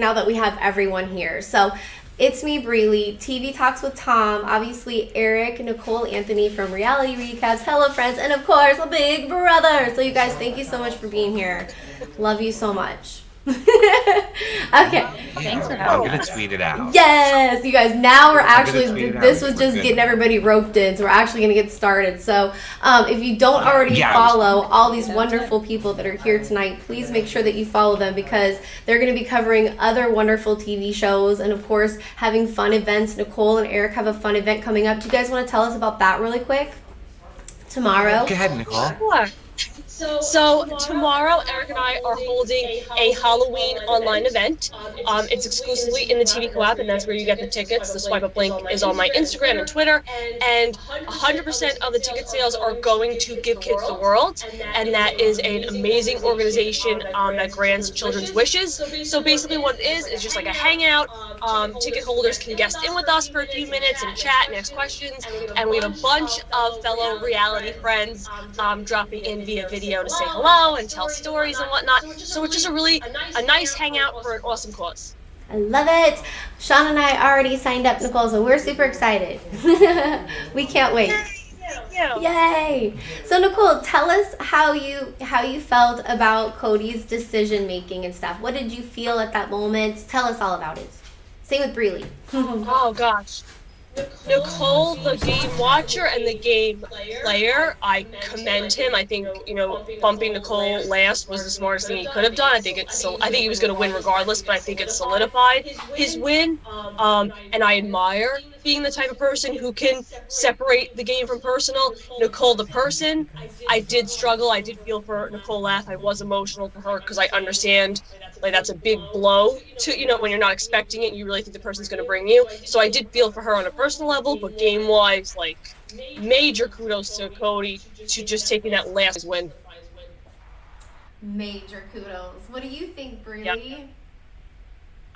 now that we have everyone here. So Itsmebrilee, TV Talks with Tom, obviously Eric, Nicole, Anthony from Reality Recaps, Hello Friends, and of course, a big brother. So you guys, thank you so much for being here. Love you so much. Okay. Thanks for having I'm us. gonna tweet it out. Yes, you guys. Now we're actually. tweet it out. This was We're just good. getting everybody roped in, so we're actually gonna get started. So, if you don't already Yeah, I was- follow all these wonderful people that are here tonight, please make sure that you follow them because they're gonna be covering other wonderful TV shows and, of course, having fun events. Nicole and Eric have a fun event coming up. Do you guys want to tell us about that really quick? Tomorrow. Go ahead, Nicole. Sure. So tomorrow, Eric and I are holding a Halloween online event. It's exclusively in the TVco app, and that's where you get the tickets. The swipe up link is on my Instagram and Twitter, and 100% of the ticket sales are going to Give Kids the World, and that is an amazing organization that grants children's wishes. So basically, what it is just like a hangout. Ticket holders can guest in with us for a few minutes and chat and ask questions, and we have a bunch of fellow reality friends dropping in via video to say hello and tell stories and whatnot. So it's just a nice hangout for an awesome cause. I love it. Sean and I already signed up, Nicole, so we're super excited. We can't wait. Yay! So Nicole, tell us how you felt about Cody's decision making and stuff. What did you feel at that moment? Tell us all about it. Same with Breely. Oh gosh. Nicole, the game watcher and the game player, I commend him. I think, bumping Nicole last was the smartest thing he could have done. I think he was going to win regardless, but I think it solidified his win. And I admire being the type of person who can separate the game from personal. Nicole, the person, I did struggle. I did feel for Nicole laugh. I was emotional for her because I understand that's a big blow to, when you're not expecting it, you really think the person's going to bring you. So I did feel for her on a personal level, but game-wise, major kudos to Cody to just taking that last win. Major kudos. What do you think, Breely? Yep.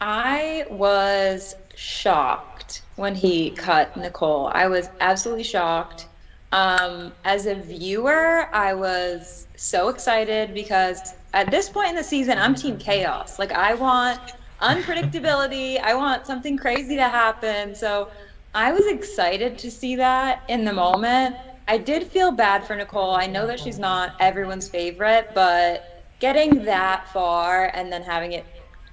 I was shocked when he cut Nicole. I was absolutely shocked. As a viewer, I was so excited because at this point in the season, I'm Team Chaos. I want unpredictability. I want something crazy to happen. So I was excited to see that in the moment. I did feel bad for Nicole. I know that she's not everyone's favorite, but getting that far and then having it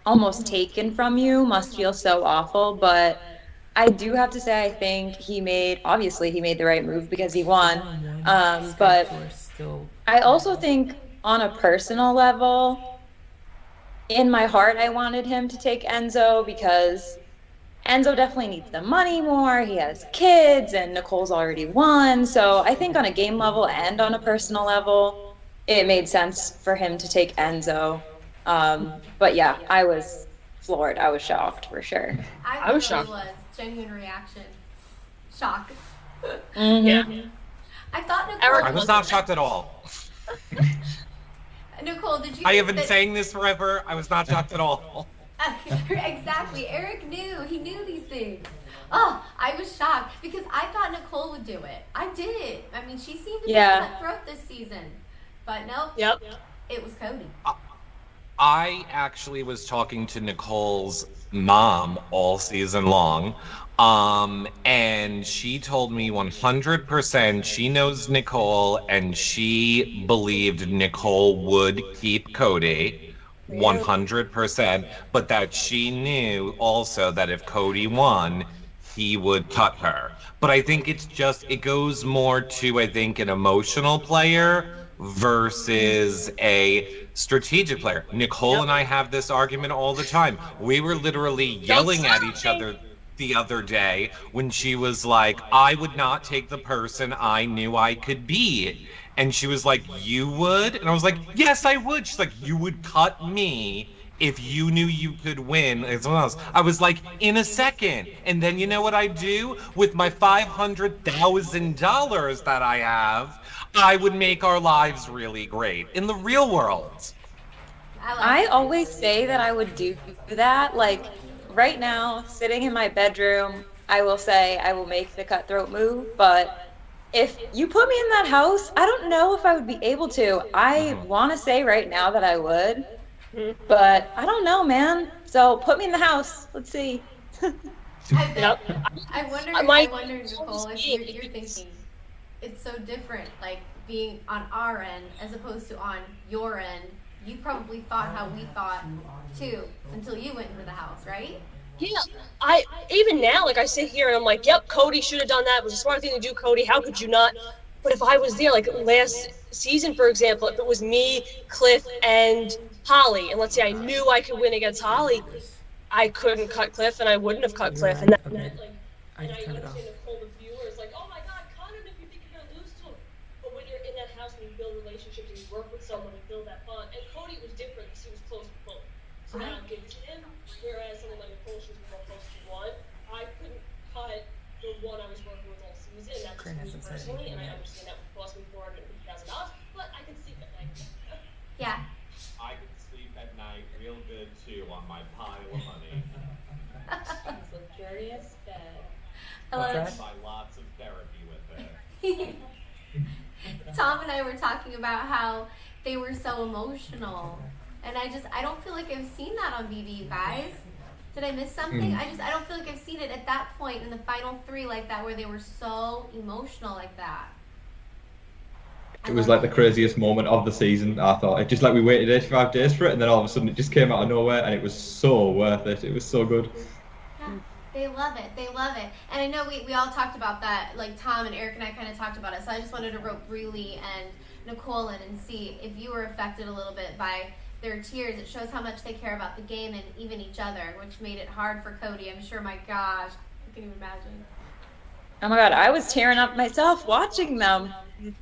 almost taken from you must feel so awful. But I do have to say, I think he made the right move because he won. But I also think on a personal level, in my heart, I wanted him to take Enzo because Enzo definitely needs the money more. He has kids and Nicole's already won. So I think on a game level and on a personal level, it made sense for him to take Enzo. But yeah, I was floored. I was shocked for sure. I was shocked. Genuine reaction. Shock. Mm-hmm. Yeah. I thought Nicole. Eric I was not shocked at all. Nicole, did you? I have been saying this forever. I was not shocked at all. Exactly. Eric knew. He knew these things. Oh, I was shocked because I thought Nicole would do it. I did. I mean, she seemed to be cutthroat this season, but no. Yep. It was Cody. I actually was talking to Nicole's mom all season long. And she told me 100% she knows Nicole and she believed Nicole would keep Cody 100%, but that she knew also that if Cody won, he would cut her. But I think it goes more to, I think, an emotional player versus a strategic player. Nicole and I have this argument all the time. We were literally yelling at each other the other day when she was like, I would not take the person I knew I could be. And she was like, you would? And I was like, yes, I would. She's like, you would cut me if you knew you could win as someone else. I was like, in a second. And then you know what I do? With my $500,000 that I have, I would make our lives really great in the real world. I always say that I would do that. Right now, sitting in my bedroom, I will say I will make the cutthroat move, but if you put me in that house, I don't know if I would be able to. I want to say right now that I would, but I don't know, man. So put me in the house. Let's see. Yep. I wonder, Nicole, if you're thinking it's so different, like being on our end as opposed to on your end. You probably thought how we thought too until you went into the house, right? Yeah, I even now, like I sit here and I'm like, yep, Cody should have done that. It was a smart thing to do, Cody. How could you not? But if I was there, like last season, for example, if it was me, Cliff, and Holly, and let's say I knew I could win against Holly, I couldn't cut Cliff, and I wouldn't have cut Cliff, and that meant like, and I understand Nicole, the viewer, is like, oh my God, cut him if you think you're gonna lose to him. But when you're in that house and you build relationships and you work with someone and build that bond, and Cody was different because he was close to both, so that I'm giving to him. Whereas someone like Nicole, she was more close to one. I couldn't cut the one I was working with all season, and that's just me personally, and I understand that would cost me $450,000, but I can sleep at night. Yeah. I can sleep at night real good too on my pile of money. It's luxurious bed. I love I buy lots of therapy with it. Tom and I were talking about how they were so emotional. And I don't feel like I've seen that on BB, guys. Did I miss something? I don't feel like I've seen it at that point in the final 3 like that, where they were so emotional like that. It was like the craziest moment of the season, I thought. It just like we waited 85 days for it, and then all of a sudden it just came out of nowhere, and it was so worth it. It was so good. Yeah, they love it. They love it. And I know we all talked about that, like Tom and Eric and I kind of talked about it, so I just wanted to rope Breely and Nicole in and see if you were affected a little bit by their tears. It shows how much they care about the game and even each other, which made it hard for Cody. I'm sure, my gosh, I can even imagine. Oh my God, I was tearing up myself watching them.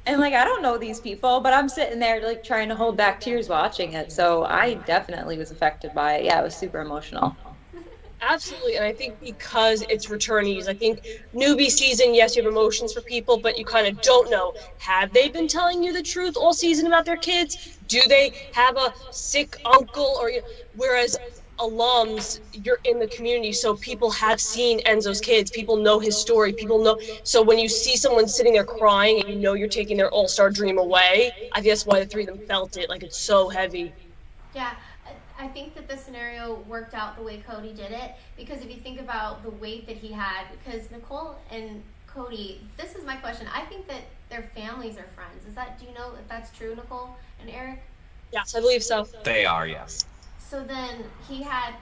And like, I don't know these people, but I'm sitting there like trying to hold back tears watching it. So I definitely was affected by it. Yeah, it was super emotional. Absolutely, and I think because it's returnees, I think newbie season, yes, you have emotions for people, but you kind of don't know. Have they been telling you the truth all season about their kids? Do they have a sick uncle? Or whereas alums, you're in the community, so people have seen Enzo's kids. People know his story. People know. So when you see someone sitting there crying and you know you're taking their all-star dream away, I think that's why the 3 of them felt it. Like, it's so heavy. Yeah. I think that the scenario worked out the way Cody did it, because if you think about the weight that he had, because Nicole and Cody, this is my question. I think that their families are friends. Do you know if that's true, Nicole and Eric? Yes, I believe so. They are, yes. So then he had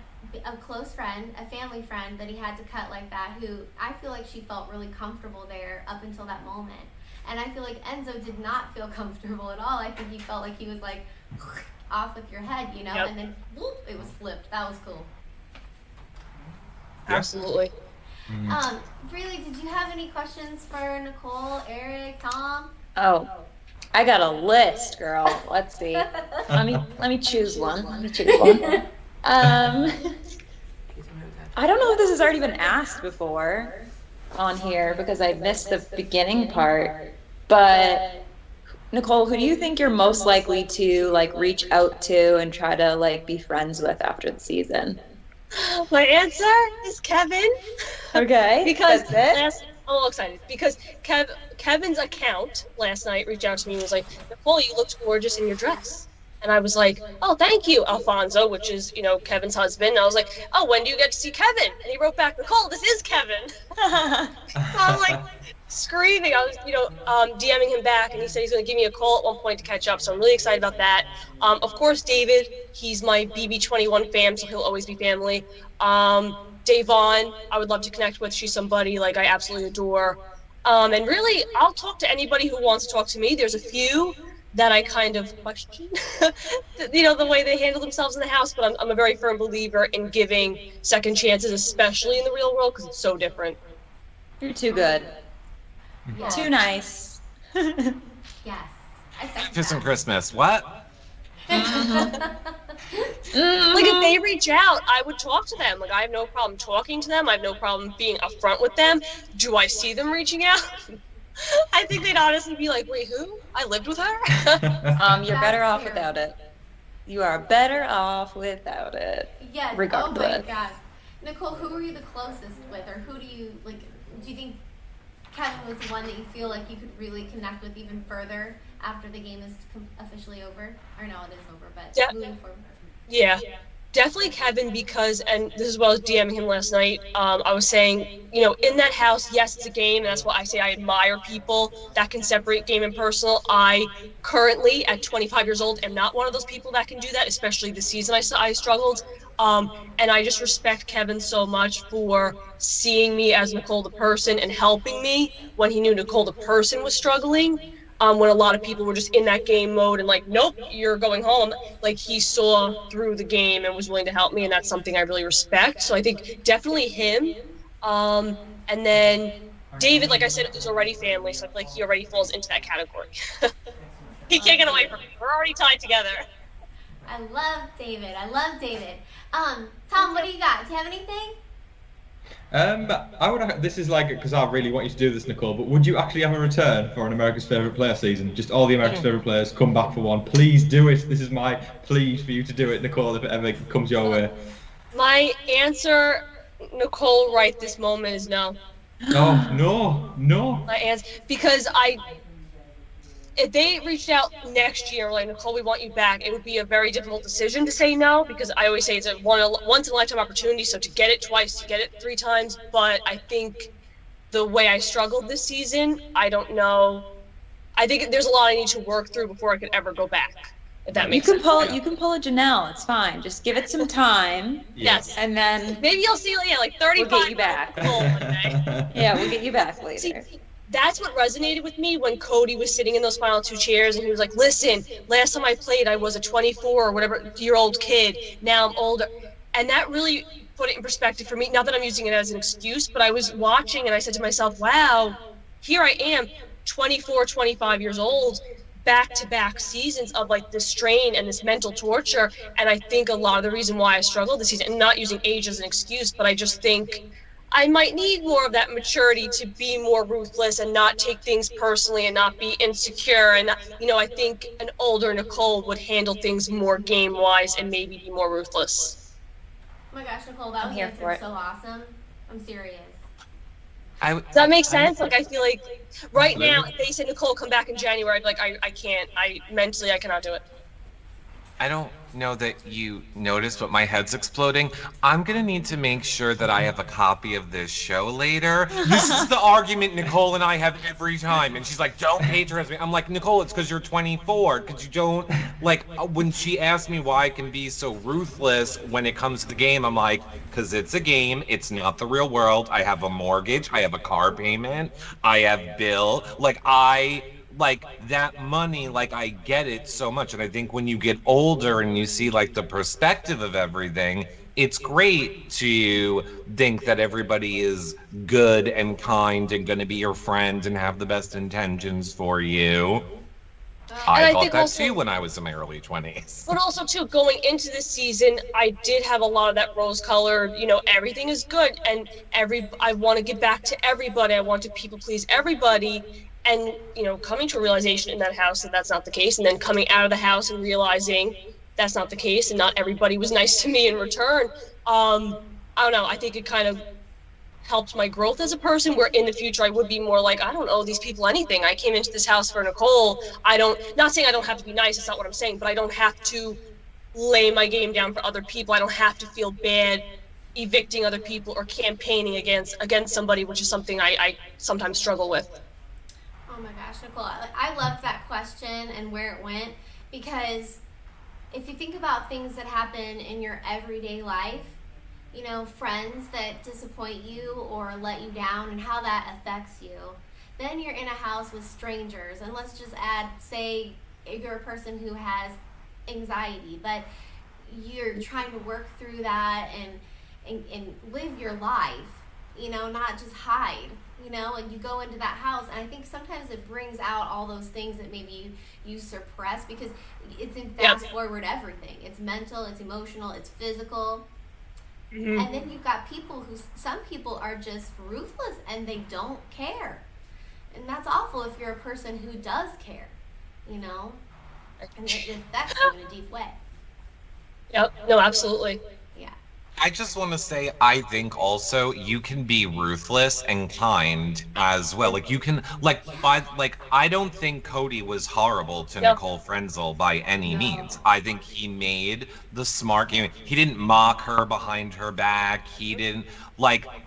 a close friend, a family friend that he had to cut like that, who I feel like she felt really comfortable there up until that moment. And I feel like Enzo did not feel comfortable at all. I think he felt like he was like off with your head, you know, Yep. and then whoop, it was flipped. That was cool. Absolutely. Breely, did you have any questions for Nicole, Eric, Tom? Oh, I got a list, girl. Let's see. Let me choose one. I don't know if this has already been asked before on here because I missed the beginning part, but Nicole, who do you think you're most likely to like reach out to and try to like be friends with after the season? My answer is Kevin. Okay. Because that's it? I'm all excited because Kevin's account last night reached out to me and was like, Nicole, you looked gorgeous in your dress. And I was like, oh, thank you, Alfonso, which is, Kevin's husband. And I was like, oh, when do you get to see Kevin? And he wrote back, Nicole, this is Kevin. So I'm like screaming. I was, DMing him back, and he said he's going to give me a call at one point to catch up. So I'm really excited about that. Of course, David, he's my BB21 fam, so he'll always be family. Davon, I would love to connect with. She's somebody like I absolutely adore. And really, I'll talk to anybody who wants to talk to me. There's a few that I kind of question, the way they handle themselves in the house, but I'm a very firm believer in giving second chances, especially in the real world, because it's so different. You're too good. Yes. Too nice. Yes. I second Kiss and that. Christmas. What? Like, if they reach out, I would talk to them. Like, I have no problem talking to them. I have no problem being upfront with them. Do I see them reaching out? I think they'd honestly be like, wait, who? I lived with her? You're better off without it. You are better off without it. Yes. Regardless. Oh my God. Nicole, who are you the closest with, or who do you like? Do you think Kevin was the one that you feel like you could really connect with even further after the game is officially over? Or no, it is over, but Yeah. moving forward. Yeah. Definitely Kevin, because, and this is what I was DMing him last night, I was saying, in that house, yes, it's a game, and that's why I say I admire people that can separate game and personal. I currently, at 25 years old, am not one of those people that can do that, especially this season I struggled. And I just respect Kevin so much for seeing me as Nicole the person and helping me when he knew Nicole the person was struggling. When a lot of people were just in that game mode and like, nope, you're going home. Like, he saw through the game and was willing to help me, and that's something I really respect. So I think definitely him. And then David, like I said, is already family, so I feel like he already falls into that category. He can't get away from me. We're already tied together. I love David. I love David. Tom, what do you got? Do you have anything? I would. This is like, because I really want you to do this, Nicole. But would you actually have a return for an America's Favorite Player season? Just all the America's Favorite Players come back for one. Please do it. This is my plea for you to do it, Nicole, if it ever comes your way. My answer, Nicole, right this moment is no. Oh, no. My answer, because if they reached out next year, like, Nicole, we want you back, it would be a very difficult decision to say no, because I always say it's a once in a lifetime opportunity. So to get it twice, to get it 3 times, but I think the way I struggled this season, I don't know. I think there's a lot I need to work through before I could ever go back. If that makes sense. You can pull a Janelle. It's fine. Just give it some time. Yes. And then maybe you'll see, like 35. We'll get you back. One day. Yeah, we'll get you back later. See, that's what resonated with me when Cody was sitting in those final 2 chairs and he was like, listen, last time I played, I was a 24 or whatever year old kid. Now I'm older. And that really put it in perspective for me. Not that I'm using it as an excuse, but I was watching and I said to myself, wow, here I am, 24, 25 years old, back-to-back seasons of like this strain and this mental torture. And I think a lot of the reason why I struggled this season, and not using age as an excuse, but I just think I might need more of that maturity to be more ruthless and not take things personally and not be insecure. And, I think an older Nicole would handle things more game-wise and maybe be more ruthless. Oh my gosh, Nicole, that was answered so awesome. I'm serious. Does that make sense? Like, I feel like right now, if they said, Nicole, come back in January, I'd be like, I can't. Mentally, I cannot do it. I don't know that you noticed, but my head's exploding. I'm gonna need to make sure that I have a copy of this show later. This is the argument Nicole and I have every time, and she's like, don't patronize me. I'm like, Nicole, it's because you're 24, because you don't, like, when she asked me why I can be so ruthless when it comes to the game, I'm like, because it's a game, it's not the real world. I have a mortgage, I have a car payment, I have bill, like that money, like I get it so much. And I think when you get older and you see like the perspective of everything, it's great to think that everybody is good and kind and going to be your friend and have the best intentions for you. I thought that also, too, when I was in my early 20s. But also too, going into this season, I did have a lot of that rose-colored, everything is good, and I want to give back to everybody. I want to people please everybody. And, coming to a realization in that house that that's not the case, and then coming out of the house and realizing that's not the case, and not everybody was nice to me in return. I don't know. I think it kind of helped my growth as a person, where in the future I would be more like, I don't owe these people anything. I came into this house for Nicole. Not saying I don't have to be nice, that's not what I'm saying, but I don't have to lay my game down for other people. I don't have to feel bad evicting other people or campaigning against somebody, which is something I sometimes struggle with. Oh my gosh, Nicole, I loved that question and where it went, because if you think about things that happen in your everyday life, friends that disappoint you or let you down and how that affects you, then you're in a house with strangers, and let's just add, say you're a person who has anxiety, but you're trying to work through that and live your life, not just hide. And you go into that house, and I think sometimes it brings out all those things that maybe you suppress, because it's in fast forward everything. It's mental, it's emotional, it's physical. Mm-hmm. And then you've got some people are just ruthless and they don't care. And that's awful if you're a person who does care, and it affects you in a deep way. Yep, no, absolutely. Yeah. I just want to say, I think also you can be ruthless and kind as well. Like you can, I don't think Cody was horrible to Yeah. Nicole Frenzel by any means. I think he made the smart game. He didn't mock her behind her back. He didn't,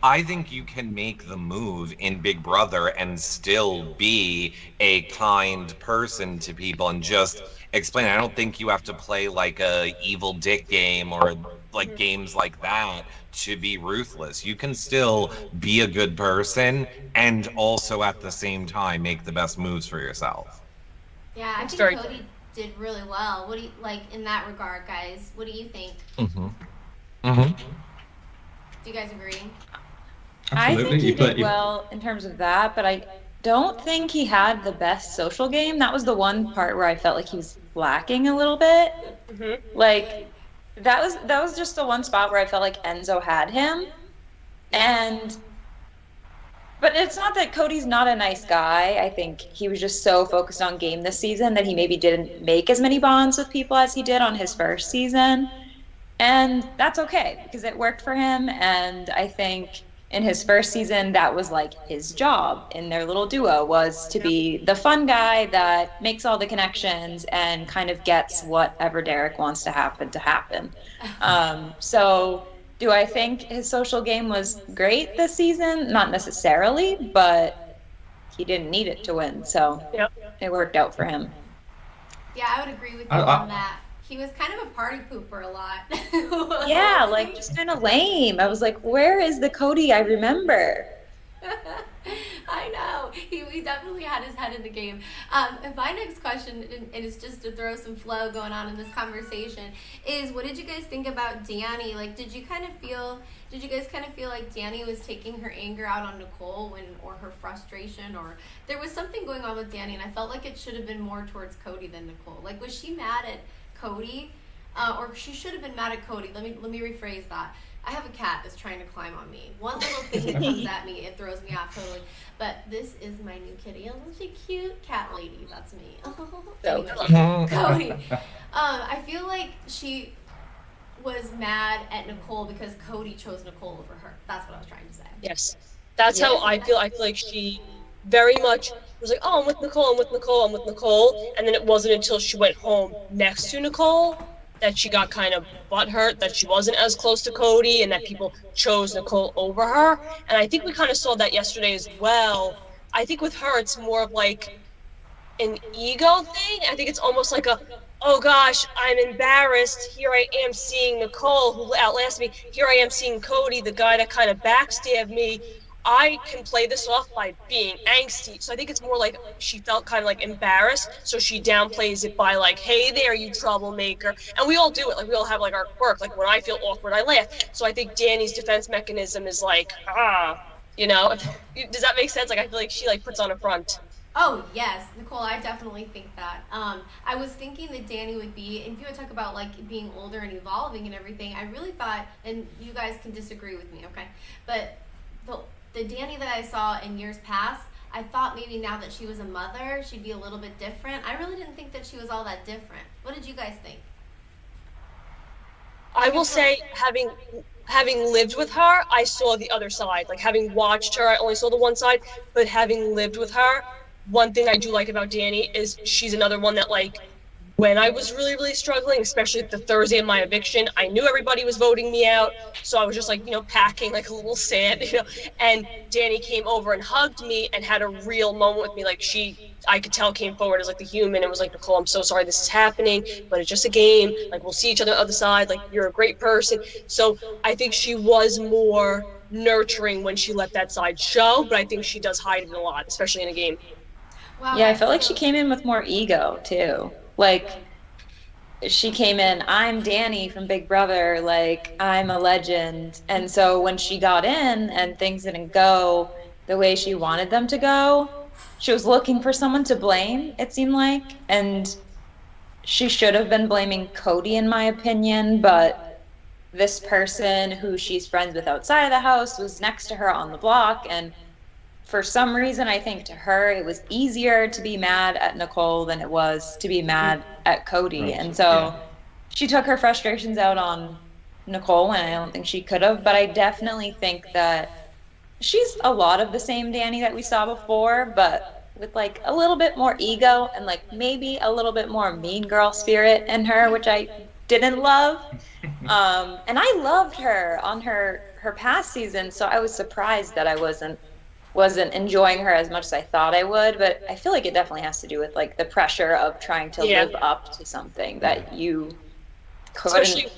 I think you can make the move in Big Brother and still be a kind person to people and just explain. I don't think you have to play like a evil dick game or like games like that to be ruthless. You can still be a good person and also at the same time make the best moves for yourself. Yeah, I It's think very Cody did really well. What do you like in that regard, guys? What do you think? Mm-hmm. Mm-hmm. Do you guys agree? I Absolutely. think he You play- did you- well in terms of that, but I don't think he had the best social game. That was the one part where I felt like he was lacking a little bit. Mm-hmm. Like that was just the one spot where I felt like Enzo had him. But it's not that Cody's not a nice guy. I think he was just so focused on game this season that he maybe didn't make as many bonds with people as he did on his first season. And that's okay because it worked for him. And I think in his first season, that was like his job in their little duo was to be the fun guy that makes all the connections and kind of gets whatever Derek wants to happen. So do I think his social game was great this season? Not necessarily, but he didn't need it to win. So Yep. it worked out for him. Yeah, I would agree with you I- on that. He was kind of a party pooper a lot. Yeah, like just kind of lame. I was like, where is the Cody I remember? I know. He definitely had his head in the game. And my next question, and it's just to throw some flow going on in this conversation, is what did you guys think about Danny? Like, did you guys kind of feel like Danny was taking her anger out on Nicole or her frustration, or there was something going on with Danny, and I felt like it should have been more towards Cody than Nicole. Like, was she mad at Cody? Or she should have been mad at Cody. Let me rephrase that. I have a cat that's trying to climb on me. One little thing that comes at me, it throws me off totally. But this is my new kitty. A little cute cat lady. That's me. Anyway, Cody. I feel like she was mad at Nicole because Cody chose Nicole over her. That's what I was trying to say. Yes. That's how I feel. I feel like she very much was like, oh, I'm with Nicole, I'm with Nicole, I'm with Nicole. And then it wasn't until she went home next to Nicole that she got kind of butthurt that she wasn't as close to Cody and that people chose Nicole over her. And I think we kind of saw that yesterday as well. I think with her, it's more of like an ego thing. I think it's almost like oh gosh, I'm embarrassed. Here I am seeing Nicole, who outlasted me. Here I am seeing Cody, the guy that kind of backstabbed me. I can play this off by being angsty. So I think it's more like she felt kind of like embarrassed. So she downplays it by like, hey there, you troublemaker. And we all do it. Like we all have like our quirk. Like when I feel awkward, I laugh. So I think Danny's defense mechanism is like, you know, does that make sense? Like I feel like she like puts on a front. Oh yes, Nicole, I definitely think that. I was thinking that Danny would be, and if you would talk about like being older and evolving and everything, I really thought, and you guys can disagree with me, okay? But the Danny that I saw in years past, I thought maybe now that she was a mother, she'd be a little bit different. I really didn't think that she was all that different. What did you guys think? I will say, having lived with her, I saw the other side. Like having watched her, I only saw the one side, but having lived with her, one thing I do like about Danny is she's another one that like, when I was really, really struggling, especially the Thursday of my eviction, I knew everybody was voting me out. So I was just like, you know, packing like a little sand, you know, and Danny came over and hugged me and had a real moment with me. Like I could tell came forward as like the human and was like, Nicole, I'm so sorry this is happening, but it's just a game. Like we'll see each other on the other side. Like you're a great person. So I think she was more nurturing when she let that side show, but I think she does hide it a lot, especially in a game. Wow, Yeah, I felt like she came in with more ego too. Like she came in, I'm Danny from Big Brother, like I'm a legend. And so when she got in and things didn't go the way she wanted them to go, she was looking for someone to blame, it seemed like. And she should have been blaming Cody in my opinion, but this person who she's friends with outside of the house was next to her on the block, and for some reason, I think to her, it was easier to be mad at Nicole than it was to be mad at Cody. And so she took her frustrations out on Nicole when I don't think she could have, but I definitely think that she's a lot of the same Danny that we saw before, but with like a little bit more ego and like maybe a little bit more mean girl spirit in her, which I didn't love. And I loved her on her past season, so I was surprised that I wasn't enjoying her as much as I thought I would. But I feel like it definitely has to do with like the pressure of trying to live up to something that you couldn't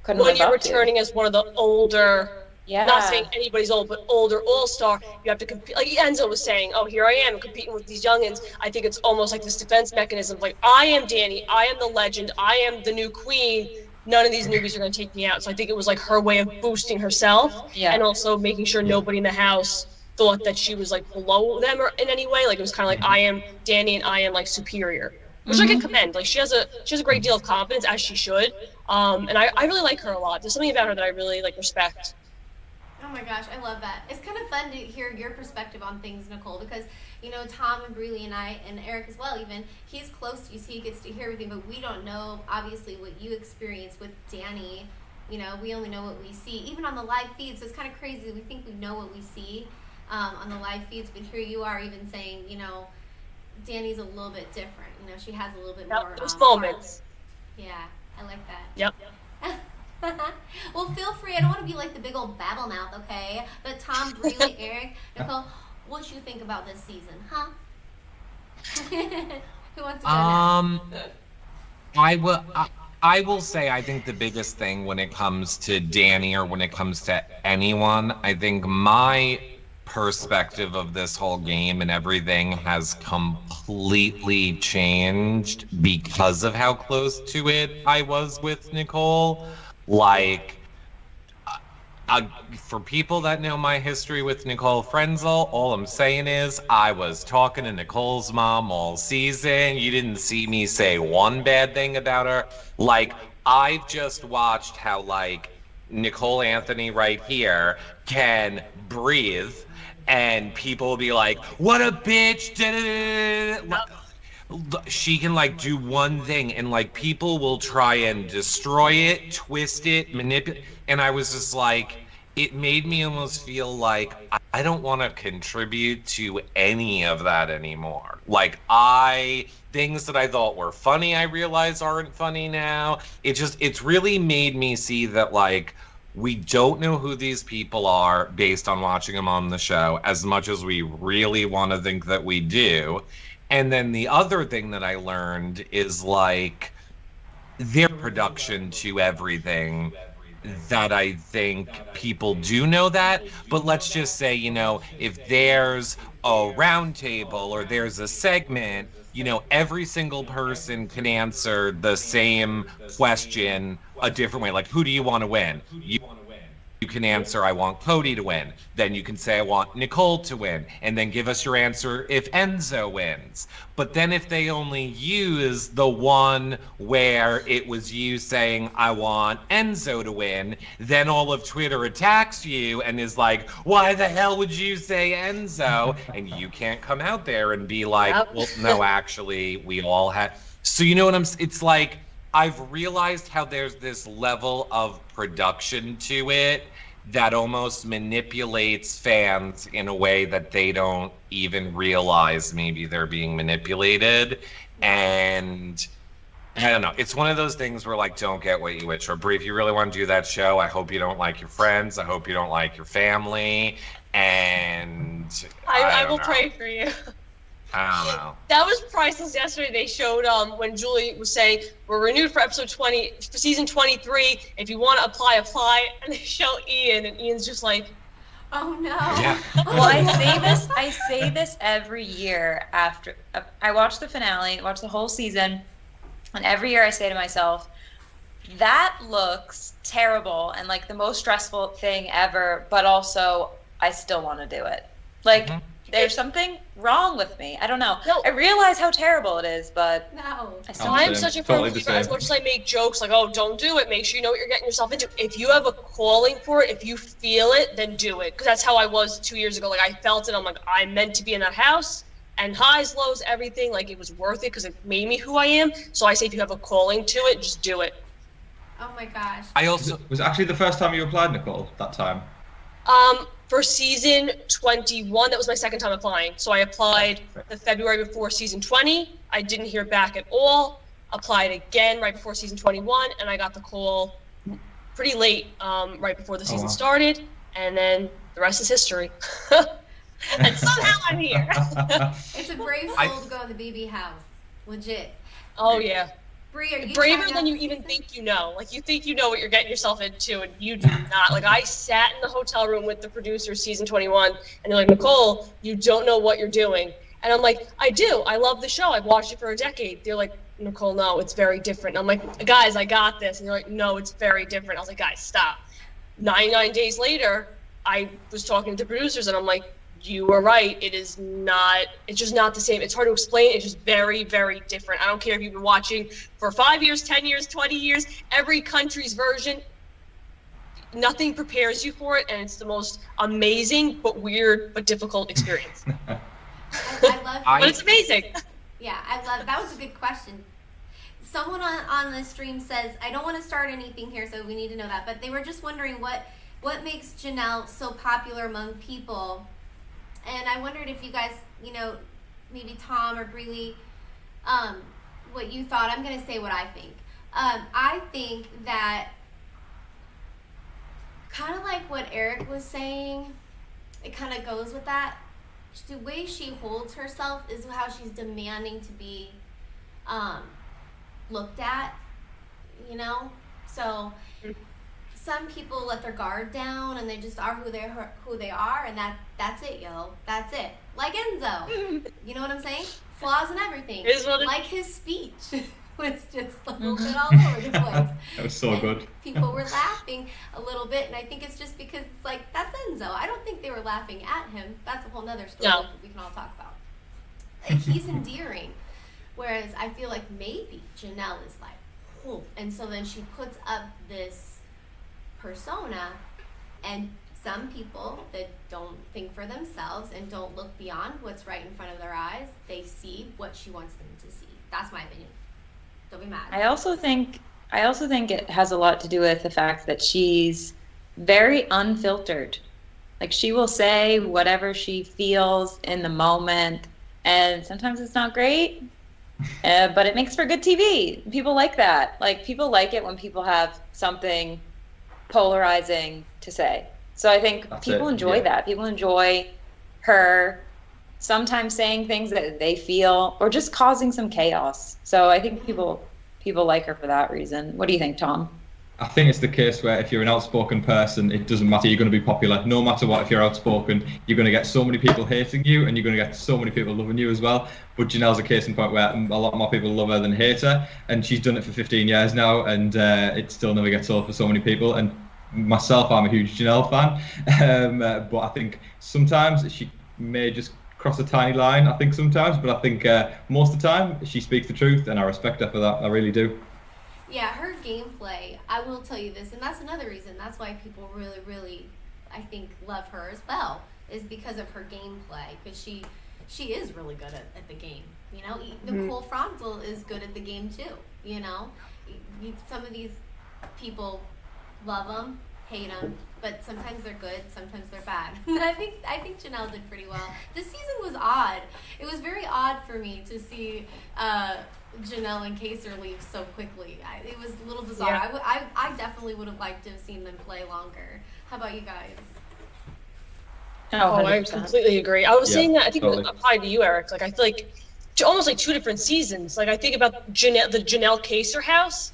when live you're up returning to. as one of the older. Yeah. Not saying anybody's old, but older all-star, you have to compete. Like Enzo was saying, oh, here I am competing with these youngins. I think it's almost like this defense mechanism. Like, I am Danny, I am the legend, I am the new queen. None of these newbies are going to take me out. So I think it was like her way of boosting herself and also making sure nobody in the house thought that she was like below them or in any way. Like, it was kind of like, I am Danny and I am like superior, which I can commend. Like, she has a great deal of confidence, as she should. And I really like her a lot. There's something about her that I really like respect. Oh my gosh, I love that. It's kind of fun to hear your perspective on things, Nicole, because, you know, Tom and Breely and I, and Eric as well even, he's close to you, so he gets to hear everything, but we don't know, obviously, what you experience with Danny. You know, we only know what we see. Even on the live feeds, so it's kind of crazy. We think we know what we see on the live feeds, but here you are even saying, you know, Danny's a little bit different. You know, she has a little bit more... Those moments. Yeah, I like that. Yep. Well, feel free. I don't want to be like the big old babble mouth, okay? But Tom, Breely, Eric, Nicole, what you think about this season, huh? Who wants to go next? I will say I think the biggest thing when it comes to Danny or when it comes to anyone, I think my perspective of this whole game and everything has completely changed because of how close to it I was with Nicole. Like, for people that know my history with Nicole Frenzel, all I'm saying is I was talking to Nicole's mom all season. You didn't see me say one bad thing about her. Like, I've just watched how, like, Nicole Anthony right here can breathe and people will be like, what a bitch. She can like do one thing and like people will try and destroy it, twist it, manipulate. And I was just like, it made me almost feel like I don't want to contribute to any of that anymore. Like things that I thought were funny, I realize aren't funny now. It's really made me see that like, we don't know who these people are based on watching them on the show as much as we really want to think that we do. And then the other thing that I learned is like their production to everything that I think people do know that. But let's just say, you know, if there's a round table or there's a segment, you know, every single person can answer the same question a different way. Like, who do you want to win? You can answer, I want Cody to win. Then you can say, I want Nicole to win. And then give us your answer if Enzo wins. But then if they only use the one where it was you saying, I want Enzo to win, then all of Twitter attacks you and is like, why the hell would you say Enzo? And you can't come out there and be like, well, no, actually, we all had. So you know what it's like, I've realized how there's this level of production to it that almost manipulates fans in a way that they don't even realize maybe they're being manipulated. And I don't know. It's one of those things where like, don't get what you wish for. Brie, if you really want to do that show, I hope you don't like your friends. I hope you don't like your family. And I will pray for you. I don't know. That was priceless yesterday. They showed when Julie was saying, we're renewed for episode 20, for season 23. If you want to apply. And they show Ian, and Ian's just like, oh no. Yeah. Well, I say this every year after I watch the finale, watch the whole season, and every year I say to myself, that looks terrible and like the most stressful thing ever, but also I still want to do it. Like, there's something wrong with me. I don't know. No. I realize how terrible it is, but No. I'm such a fan of you guys. As much as I make jokes like, oh, don't do it, make sure you know what you're getting yourself into. If you have a calling for it, if you feel it, then do it. Because that's how I was 2 years ago. Like, I felt it. I'm like, I'm meant to be in that house. And highs, lows, everything. Like, it was worth it because it made me who I am. So I say if you have a calling to it, just do it. Oh my gosh. I also Was it actually the first time you applied, Nicole, that time? For season 21, that was my second time applying. So I applied the February before season 20. I didn't hear back at all. Applied again right before season 21, and I got the call pretty late, right before the season started. And then the rest is history. And somehow I'm here. It's a brave soul to go in the BB house. Legit. Oh, yeah. Bree, are you braver than you even think you know. Like, you think you know what you're getting yourself into, and you do not. Like, I sat in the hotel room with the producers season 21, and they're like, Nicole, you don't know what you're doing. And I'm like, I do. I love the show. I've watched it for a decade. They're like, Nicole, no, it's very different. And I'm like, guys, I got this. And they're like, no, it's very different. I was like, guys, stop. 99 days later, I was talking to the producers, and I'm like, you were right. It's just not the same. It's hard to explain. It's just very, very different. I don't care if you've been watching for 5 years, 10 years, 20 years, every country's version, nothing prepares you for it. And it's the most amazing, but weird, but difficult experience. I love but it's amazing. Yeah, that was a good question. Someone on the stream says, I don't want to start anything here, so we need to know that. But they were just wondering what makes Janelle so popular among people. And I wondered if you guys, maybe Tom or Breely, what you thought. I'm going to say what I think. I think that, kind of like what Eric was saying, it kind of goes with that. The way she holds herself is how she's demanding to be looked at, So some people let their guard down and they just are who they are, and that's it, yo. That's it. Like Enzo. You know what I'm saying? Flaws and everything. Like his speech was just a little bit all over the place. That was so good. People were laughing a little bit, and I think it's just because it's like, that's Enzo. I don't think they were laughing at him. That's a whole nother story that we can all talk about. Like, he's endearing. Whereas I feel like maybe Janelle is like, whoa. And so then she puts up this persona, and some people that don't think for themselves and don't look beyond what's right in front of their eyes, they see what she wants them to see. That's my opinion. Don't be mad. I also think it has a lot to do with the fact that she's very unfiltered. Like, she will say whatever she feels in the moment, and sometimes it's not great, but it makes for good TV. People like that. Like, people like it when people have something polarizing to say. So I think people enjoy that. People enjoy her sometimes saying things that they feel, or just causing some chaos. So I think people like her for that reason. What do you think, Tom? I think it's the case where if you're an outspoken person, it doesn't matter. You're going to be popular. No matter what, if you're outspoken, you're going to get so many people hating you, and you're going to get so many people loving you as well. But Janelle's a case in point where a lot more people love her than hate her, and she's done it for 15 years now, and it still never gets old for so many people. And myself, I'm a huge Janelle fan, but I think sometimes she may just cross a tiny line, I think sometimes, but I think most of the time she speaks the truth, and I respect her for that. I really do. Yeah, her gameplay, I will tell you this, and that's another reason. That's why people really, really, I think, love her as well, is because of her gameplay, because she is really good at the game. Nicole Frontal is good at the game too. Some of these people love them, hate them, but sometimes they're good, sometimes they're bad. I think Janelle did pretty well. This season was odd. It was very odd for me to see Janelle and Kaser leave so quickly. It was a little bizarre. Yeah. I definitely would have liked to have seen them play longer. How about you guys? Oh, I completely agree. I was saying that, I think it applied to you, Eric. Like, I feel like almost like two different seasons. Like, I think about the Janelle Kaser house,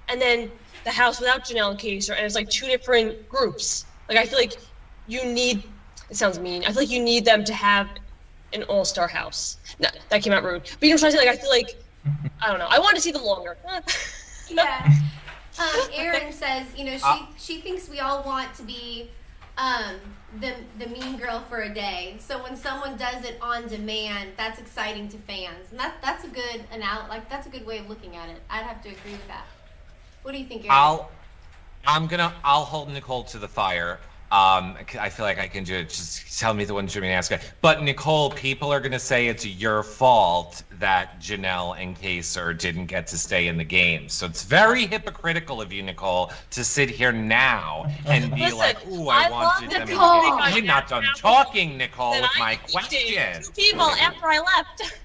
and then the house without Janelle and Kaser, and it's like two different groups. Like, I feel like you need, it sounds mean, I feel like you need them to have an all-star house. No, that came out rude. But you know what I'm trying to say? Like, I feel like, I don't know. I want to see them longer. Yeah. Erin says, she thinks we all want to be the mean girl for a day. So when someone does it on demand, that's exciting to fans. And that's a good that's a good way of looking at it. I'd have to agree with that. What do you think, Erin? I'll hold Nicole to the fire. I feel like I can do it. Just tell me the one Jimmy asked. But Nicole, people are going to say it's your fault that Janelle and Kaser didn't get to stay in the game. So it's very hypocritical of you, Nicole, to sit here now and be like, "Ooh, I wanted them." I'm not done talking, Nicole, with my question. 2 people after I left.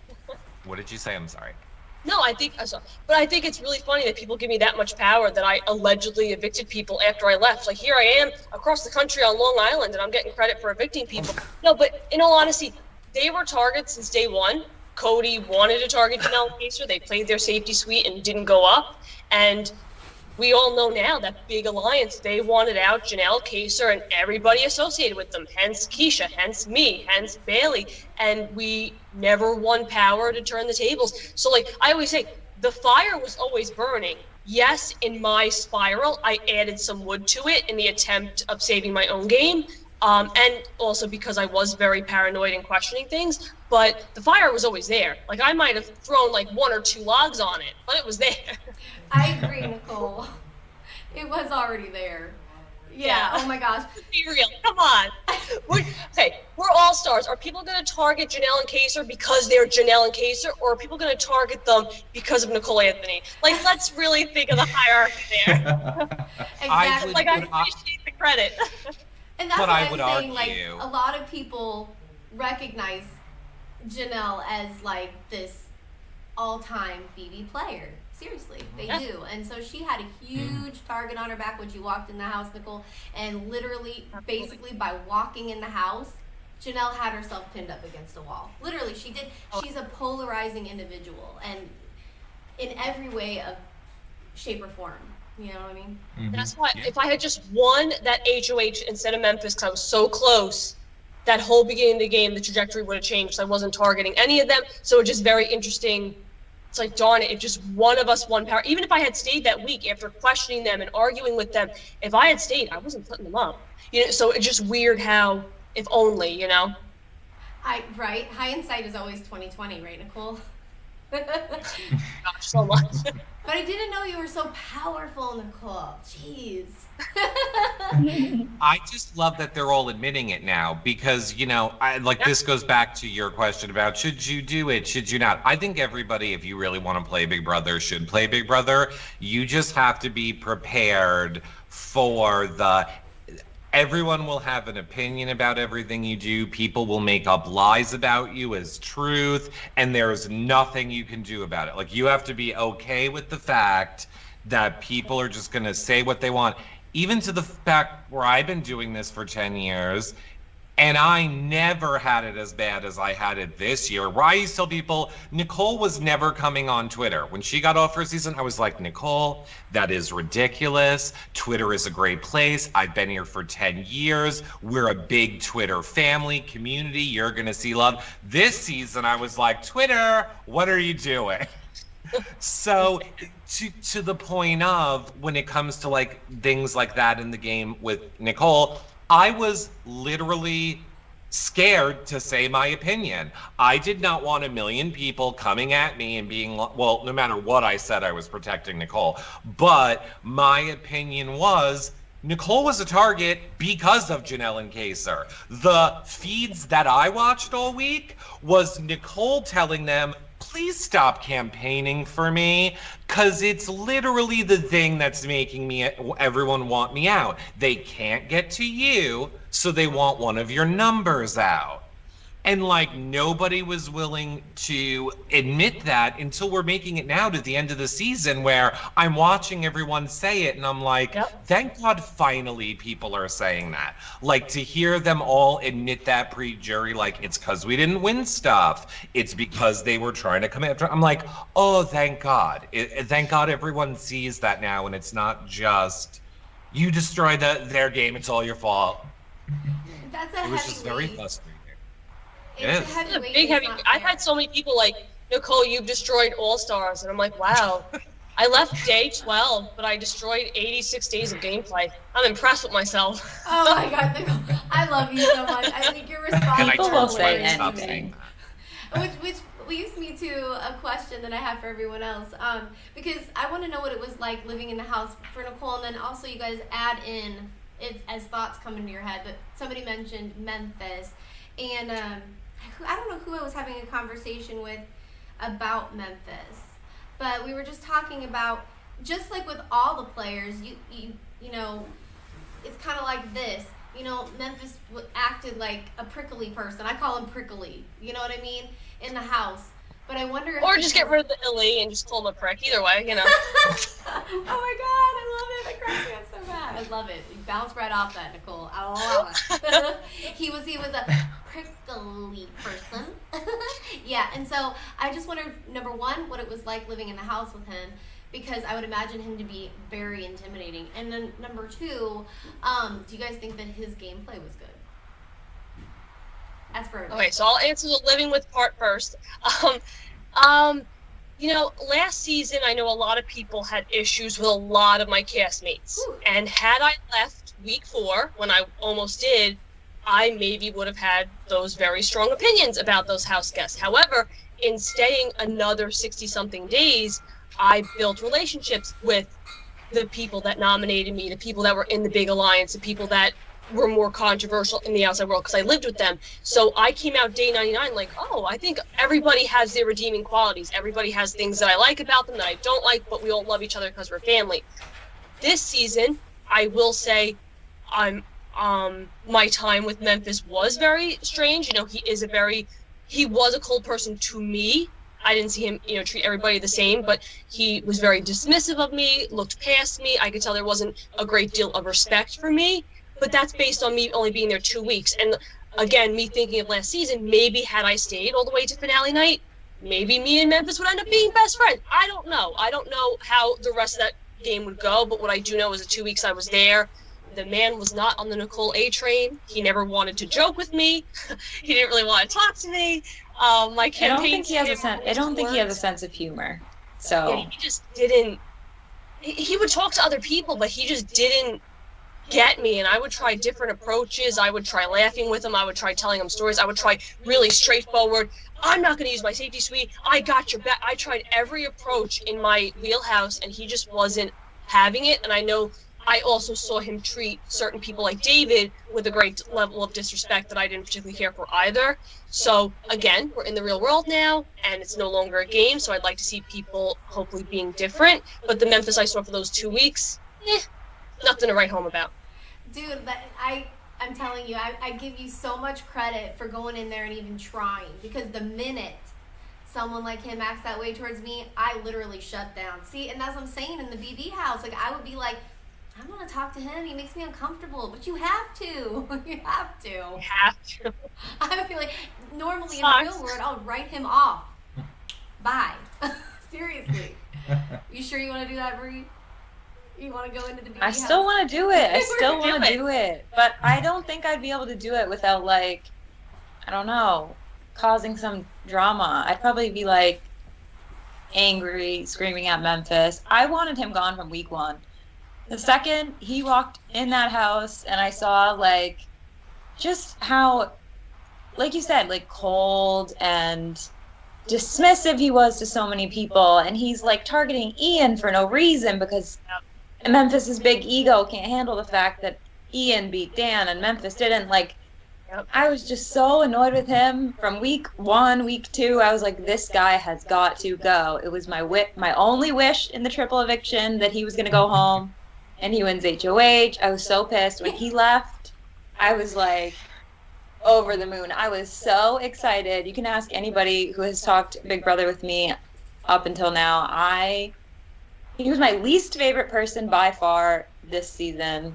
What did you say? I'm sorry. No, I think it's really funny that people give me that much power that I allegedly evicted people after I left. Like, here I am across the country on Long Island, and I'm getting credit for evicting people. No, but in all honesty, they were targets since day one. Cody wanted to target Janelle and Kaser. They played their safety suite and didn't go up. And we all know now that big alliance, they wanted out Janelle, Kaser, and everybody associated with them. Hence Keisha, hence me, hence Bailey. And we never won power to turn the tables. So, like I always say, the fire was always burning. Yes, in my spiral, I added some wood to it in the attempt of saving my own game. And also because I was very paranoid and questioning things. But the fire was always there. Like, I might have thrown like 1 or 2 logs on it, but it was there. I agree, Nicole. It was already there. Yeah. Oh my gosh. Be real. Come on. We're all stars. Are people going to target Janelle and Kaser because they're Janelle and Kaser, or are people going to target them because of Nicole Anthony? Like, let's really think of the hierarchy there. Exactly. I appreciate the credit. And that's what I'm saying. Argue. Like, a lot of people recognize Janelle as like this all-time BB player. Seriously, they do. And so she had a huge target on her back when she walked in the house, Nicole. And literally, basically, by walking in the house, Janelle had herself pinned up against a wall. Literally, she did. She's a polarizing individual, and in every way of shape or form. You know what I mean? Mm-hmm. That's why if I had just won that HOH instead of Memphis, because I was so close, that whole beginning of the game, the trajectory would have changed. I wasn't targeting any of them. So it's just very interesting. It's like, darn it, if just one of us won power. Even if I had stayed that week after questioning them and arguing with them, if I had stayed, I wasn't putting them up. You know, so it's just weird how, if only, you know? Right. Hindsight is always 20/20, right, Nicole? Gosh, so much. But I didn't know you were so powerful, Nicole. Jeez. I just love that they're all admitting it now because, you know, this goes back to your question about should you do it, should you not? I think everybody, if you really want to play Big Brother, should play Big Brother. You just have to be prepared for everyone will have an opinion about everything you do. People will make up lies about you as truth, and there's nothing you can do about it. Like, you have to be okay with the fact that people are just going to say what they want. Even to the fact where I've been doing this for 10 years, and I never had it as bad as I had it this year. Where I used to tell people, Nicole was never coming on Twitter. When she got off her season, I was like, Nicole, that is ridiculous. Twitter is a great place. I've been here for 10 years. We're a big Twitter family, community. You're going to see love. This season, I was like, Twitter, what are you doing? So to the point of when it comes to like things like that in the game with Nicole, I was literally scared to say my opinion. I did not want a million people coming at me and being, well, no matter what I said, I was protecting Nicole. But my opinion was Nicole was a target because of Janelle and Kaser. The feeds that I watched all week was Nicole telling them, please stop campaigning for me, because it's literally the thing that's making everyone want me out. They can't get to you, so they want one of your numbers out. And like, nobody was willing to admit that until we're making it now to the end of the season, where I'm watching everyone say it and I'm like, thank God finally people are saying that. Like, to hear them all admit that pre-jury, like, it's because we didn't win stuff. It's because they were trying to come after. I'm like, oh, thank God. Thank God everyone sees that now, and it's not just, you destroyed their game, it's all your fault. That's a It was just very frustrating. It's a big heavy. I've had so many people like, Nicole, you've destroyed All Stars, and I'm like, wow. I left day 12, but I destroyed 86 days of gameplay. I'm impressed with myself. Oh my God, Nicole, I love you so much. I think you're responsible. Won't say anything. Which leads me to a question that I have for everyone else, because I want to know what it was like living in the house for Nicole, and then also you guys add in as thoughts come into your head, but somebody mentioned Memphis, and I don't know who I was having a conversation with about Memphis, but we were just talking about, just like with all the players, you know, it's kind of like this. You know, Memphis acted like a prickly person. I call him prickly. You know what I mean? In the house. But I wonder if... Or just get rid of the illy and just call him a prick. Either way, you know. Oh my God, I love it. That cracks me up so bad. I love it. You bounced right off that, Nicole. I love it. he was a prickly person. Yeah, and so I just wondered, number one, what it was like living in the house with him, because I would imagine him to be very intimidating. And then number two, do you guys think that his gameplay was good? As for Okay, so I'll answer the living with part first. You know, last season I know a lot of people had issues with a lot of my castmates. Ooh. And had I left week 4, when I almost did, I maybe would have had those very strong opinions about those house guests. However, in staying another 60-something days, I built relationships with the people that nominated me, the people that were in the big alliance, the people that were more controversial in the outside world, because I lived with them. So I came out day 99 like, oh, I think everybody has their redeeming qualities. Everybody has things that I like about them that I don't like, but we all love each other because we're family. This season, I will say, my time with Memphis was very strange. You know, he was a cold person to me. I didn't see him, you know, treat everybody the same, but he was very dismissive of me, looked past me. I could tell there wasn't a great deal of respect for me, but that's based on me only being there 2 weeks. And again, me thinking of last season, maybe had I stayed all the way to finale night, maybe me and Memphis would end up being best friends. I don't know. I don't know how the rest of that game would go, but what I do know is the 2 weeks I was there, the man was not on the Nicole A train. He never wanted to joke with me. He didn't really want to talk to me. My campaign. I don't think he has a sense of humor. So yeah, he just didn't. He would talk to other people, but he just didn't get me. And I would try different approaches. I would try laughing with him. I would try telling him stories. I would try really straightforward. I'm not going to use my safety suite. I got your back. I tried every approach in my wheelhouse, and he just wasn't having it. And I know I also saw him treat certain people like David with a great level of disrespect that I didn't particularly care for either. So again, we're in the real world now, and it's no longer a game, so I'd like to see people hopefully being different. But the Memphis I saw for those 2 weeks, nothing to write home about. Dude, I'm telling you, I give you so much credit for going in there and even trying, because the minute someone like him acts that way towards me, I literally shut down. See, and that's what I'm saying, in the BB house, like, I would be like, I want to talk to him. He makes me uncomfortable. But you have to. You have to. You have to. I would be like, normally in the real world, I'll write him off. Bye. Seriously. You sure you want to do that, Bree? You want to go into the BB I house? still want to do it. I still want to do it. But I don't think I'd be able to do it without, like, I don't know, causing some drama. I'd probably be, like, angry, screaming at Memphis. I wanted him gone from week 1. The second he walked in that house and I saw, like, just how, like you said, like, cold and dismissive he was to so many people, and he's, like, targeting Ian for no reason because Memphis' big ego can't handle the fact that Ian beat Dan and Memphis didn't. Like, I was just so annoyed with him from week 1, week 2. I was like, this guy has got to go. It was my only wish in the triple eviction that he was going to go home. And he wins HOH. I was so pissed. When he left, I was like over the moon. I was so excited. You can ask anybody who has talked Big Brother with me up until now. He was my least favorite person by far this season.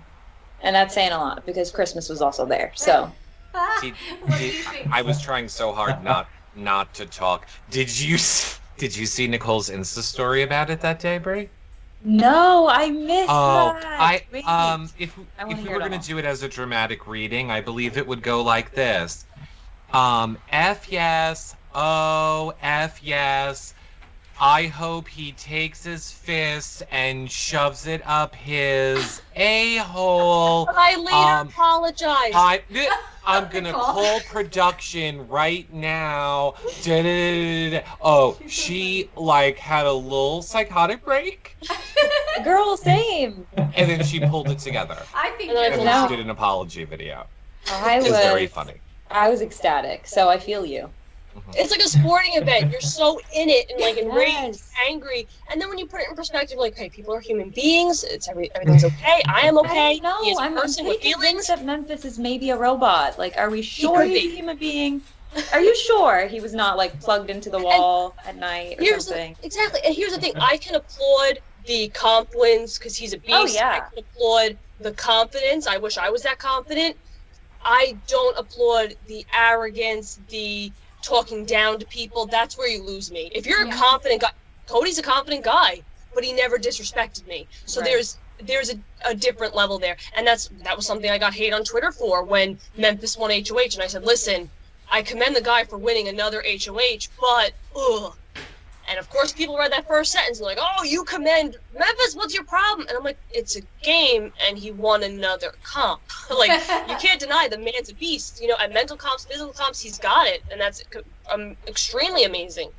And that's saying a lot because Christmas was also there. So I was trying so hard not to talk. Did you see Nicole's Insta story about it that day, Brie? No, I missed that. If we were going to to do it as a dramatic reading, I believe it would go like this. F yes, oh, F yes. I hope he takes his fist and shoves it up his a-hole. But I later apologized. I'm gonna Nicole. call production right now. Da-da-da-da-da. Oh, she like had a little psychotic break, Girl, same. and then she pulled it together. I think And then I you're And pulled then loud. she did an apology video. I It's very was funny. I was ecstatic, so I feel you. It's like a sporting event. You're so in it and like enraged, Yes. angry, and then when you put it in perspective, like, hey, people are human beings. Everything's okay. I am okay. No, He is a I'm person with pretty convinced feelings. that Memphis is maybe a robot. Like, are we sure could he's be. a human being? Are you sure he was not like plugged into the wall at night or something? Exactly. And here's the thing: I can applaud the comp wins because he's a beast. Oh, yeah. I can applaud the confidence. I wish I was that confident. I don't applaud the arrogance, the talking down to people. That's where you lose me. If you're a confident guy, Cody's a confident guy, but he never disrespected me. So Right. there's a different level there, and that was something I got hate on Twitter for when Memphis won HOH, and I said, listen, I commend the guy for winning another HOH, but ugh. And of course, people read that first sentence and like, oh, you commend Memphis, what's your problem? And I'm like, it's a game, and he won another comp. Like, you can't deny the man's a beast. You know, at mental comps, physical comps, he's got it, and that's extremely amazing.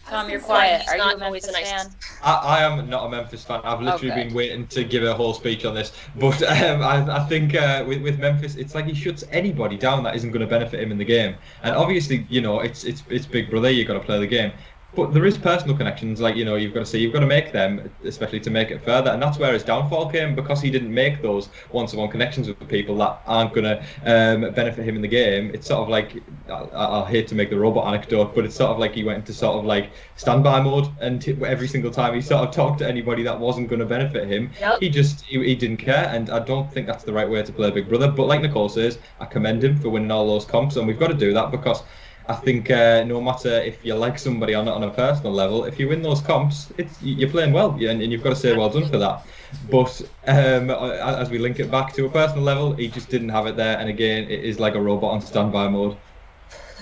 Tom, you're He's quiet. Are you not a always Memphis the fan? nicest. I am not a Memphis fan. I've literally Okay. been waiting to give a whole speech on this. But I think with Memphis, it's like he shuts anybody down that isn't going to benefit him in the game. And obviously, you know, it's Big Brother. You've got to play the game. But there is personal connections, like, you know, you've got to make them, especially to make it further. And that's where his downfall came, because he didn't make those one-to-one connections with people that aren't going to benefit him in the game. It's sort of like, I'll hate to make the robot anecdote, but it's sort of like he went into sort of like standby mode, and every single time he sort of talked to anybody that wasn't going to benefit him, Yep. he didn't care. And I don't think that's the right way to play Big Brother. But like Nicole says, I commend him for winning all those comps, and we've got to do that, because I think no matter if you like somebody or not on a personal level, if you win those comps, you're playing well, and you've got to say well done for that. But as we link it back to a personal level, he just didn't have it there, and again, it is like a robot on standby mode.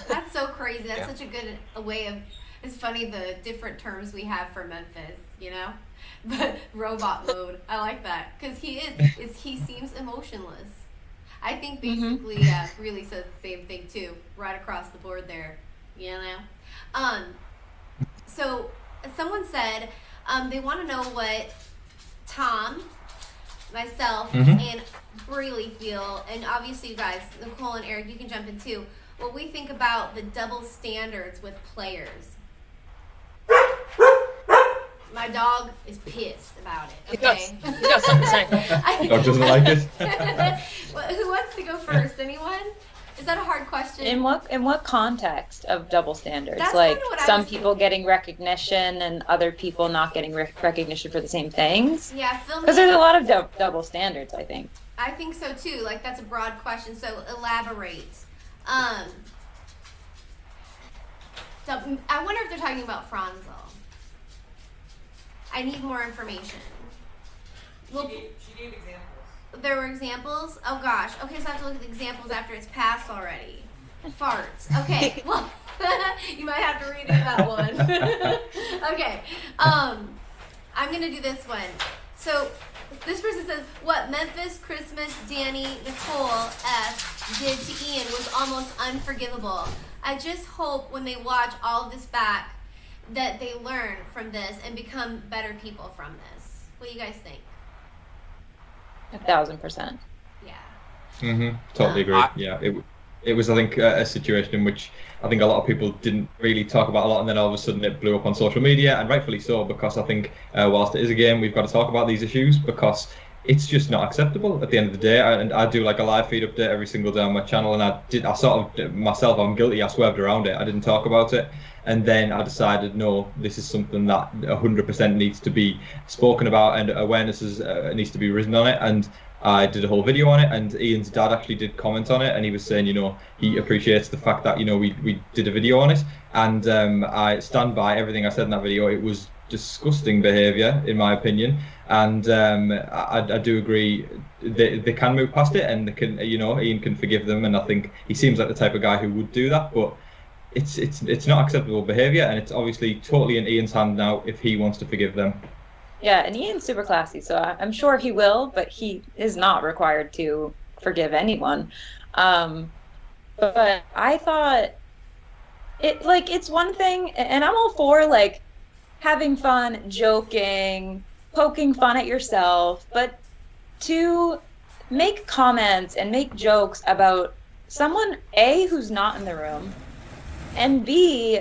That's so crazy. That's such a good way of. It's funny the different terms we have for Memphis, you know. But robot mode, I like that, because he seems emotionless. I think basically really says the same thing too, right across the board there, you know. So someone said they want to know what Tom, myself, and Breely feel, and obviously you guys, Nicole and Eric, you can jump in too. What we think about the double standards with players. My dog is pissed about it. Okay. He's got something to say. Dog doesn't like it. Well, who wants to go first? Anyone? Is that a hard question? In what context of double standards? That's like kinda what I some was people thinking. getting recognition and other people not getting recognition for the same things? Yeah, film. Because there's a lot of double standards, I think. I think so too. Like, that's a broad question. So elaborate. I wonder if they're talking about Franzel. I need more information. Well, She gave examples. there were examples? Oh gosh. Okay, so I have to look at the examples after it's passed already. Farts. Okay. Well, you might have to redo that one. Okay. I'm gonna do this one. So this person says, what Memphis, Christmas, Danny, Nicole, F did to Ian was almost unforgivable. I just hope when they watch all of this back that they learn from this and become better people from this. What do you guys think? 1,000%. Yeah. Totally agree. Yeah, it was, I think, a situation in which I think a lot of people didn't really talk about a lot, and then all of a sudden it blew up on social media, and rightfully so, because I think whilst it is a game, we've got to talk about these issues, because it's just not acceptable at the end of the day. And I do like a live feed update every single day on my channel, and I sort of myself, I'm guilty, I swerved around it, I didn't talk about it. And then I decided, no, this is something that 100% needs to be spoken about, and awareness needs to be risen on it. And I did a whole video on it, and Ian's dad actually did comment on it, and he was saying, you know, he appreciates the fact that, you know, we did a video on it. And I stand by everything I said in that video. It was disgusting behaviour, in my opinion. And I do agree they can move past it, and they can, you know, Ian can forgive them. And I think he seems like the type of guy who would do that, but it's not acceptable behaviour, and it's obviously totally in Ian's hand now if he wants to forgive them. Yeah, and Ian's super classy, so I'm sure he will, but he is not required to forgive anyone. but I thought it's one thing, and I'm all for like having fun, joking, poking fun at yourself, but to make comments and make jokes about someone A, who's not in the room, and B,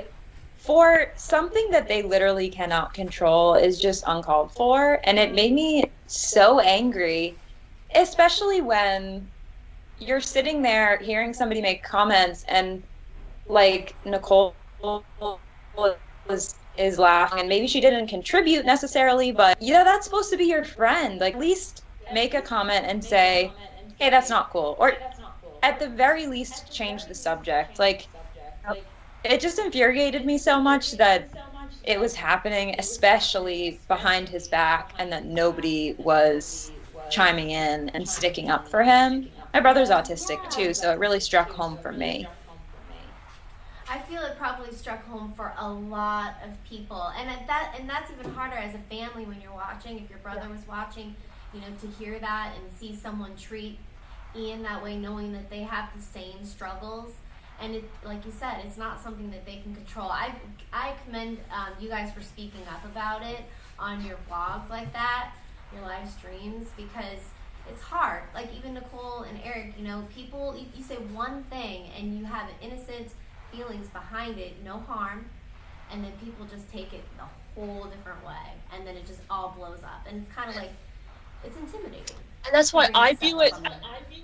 for something that they literally cannot control is just uncalled for. And it made me so angry, especially when you're sitting there hearing somebody make comments and like Nicole is laughing, and maybe she didn't contribute necessarily, but that's supposed to be your friend. Like, at least make a comment and say, hey, that's not cool, or at the very least change the subject. Like, it just infuriated me so much that it was happening, especially behind his back, and that nobody was chiming in and sticking up for him. My brother's autistic too, so it really struck home for me. I feel it probably struck home for a lot of people, and that's even harder as a family when you're watching. If your brother was watching, to hear that and see someone treat Ian that way, knowing that they have the same struggles, and it, like you said, it's not something that they can control. I commend you guys for speaking up about it on your vlogs like that, your live streams, because it's hard. Like even Nicole and Eric, people, you say one thing and you have innocent feelings behind it, no harm, and then people just take it the whole different way, and then it just all blows up, and it's kind of like, it's intimidating. And that's why I view it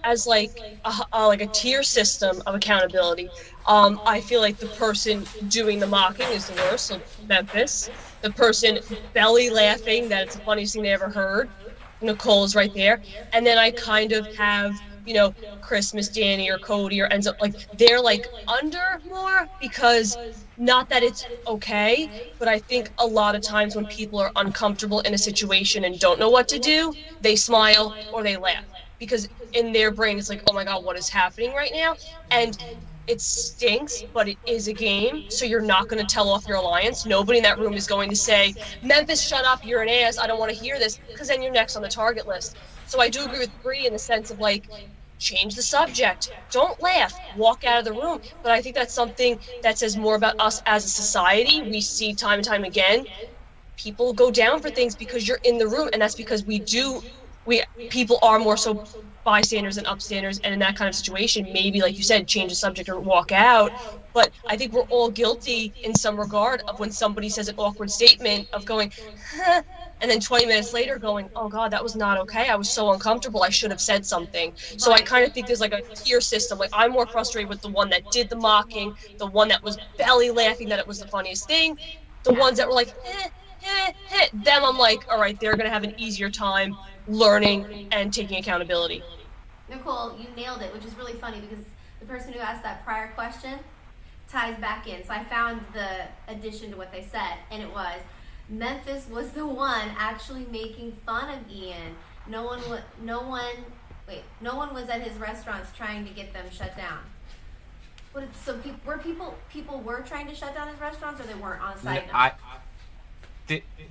as like a tier system of accountability. I feel like the person doing the mocking is the worst, so Memphis. The person belly laughing that it's the funniest thing they ever heard, Nicole's right there. And then I kind of have, Christmas Danny or Cody or ends up like they're like under more, because not that it's okay, but I think a lot of times when people are uncomfortable in a situation and don't know what to do, they smile or they laugh, because in their brain it's like, oh my god, what is happening right now? And it stinks, but it is a game, so you're not going to tell off your alliance. Nobody in that room is going to say, Memphis, shut up, you're an ass, I don't want to hear this, because then you're next on the target list. So I do agree with Bree in the sense of like, change the subject, don't laugh, walk out of the room. But I think that's something that says more about us as a society. We see time and time again, people go down for things because you're in the room, and that's because people are more so bystanders and upstanders, and in that kind of situation, maybe like you said, change the subject or walk out. But I think we're all guilty in some regard of when somebody says an awkward statement of going, huh, and then 20 minutes later going, oh god, that was not okay, I was so uncomfortable, I should have said something. So I kind of think there's like a tier system. Like, I'm more frustrated with the one that did the mocking, the one that was belly laughing that it was the funniest thing, the ones that were like, them I'm like, all right, they're gonna have an easier time learning and taking accountability. Nicole, you nailed it, which is really funny because the person who asked that prior question ties back in. So I found the addition to what they said, and it was, Memphis was the one actually making fun of Ian. No one was at his restaurants trying to get them shut down. So people were trying to shut down his restaurants, or they weren't on site?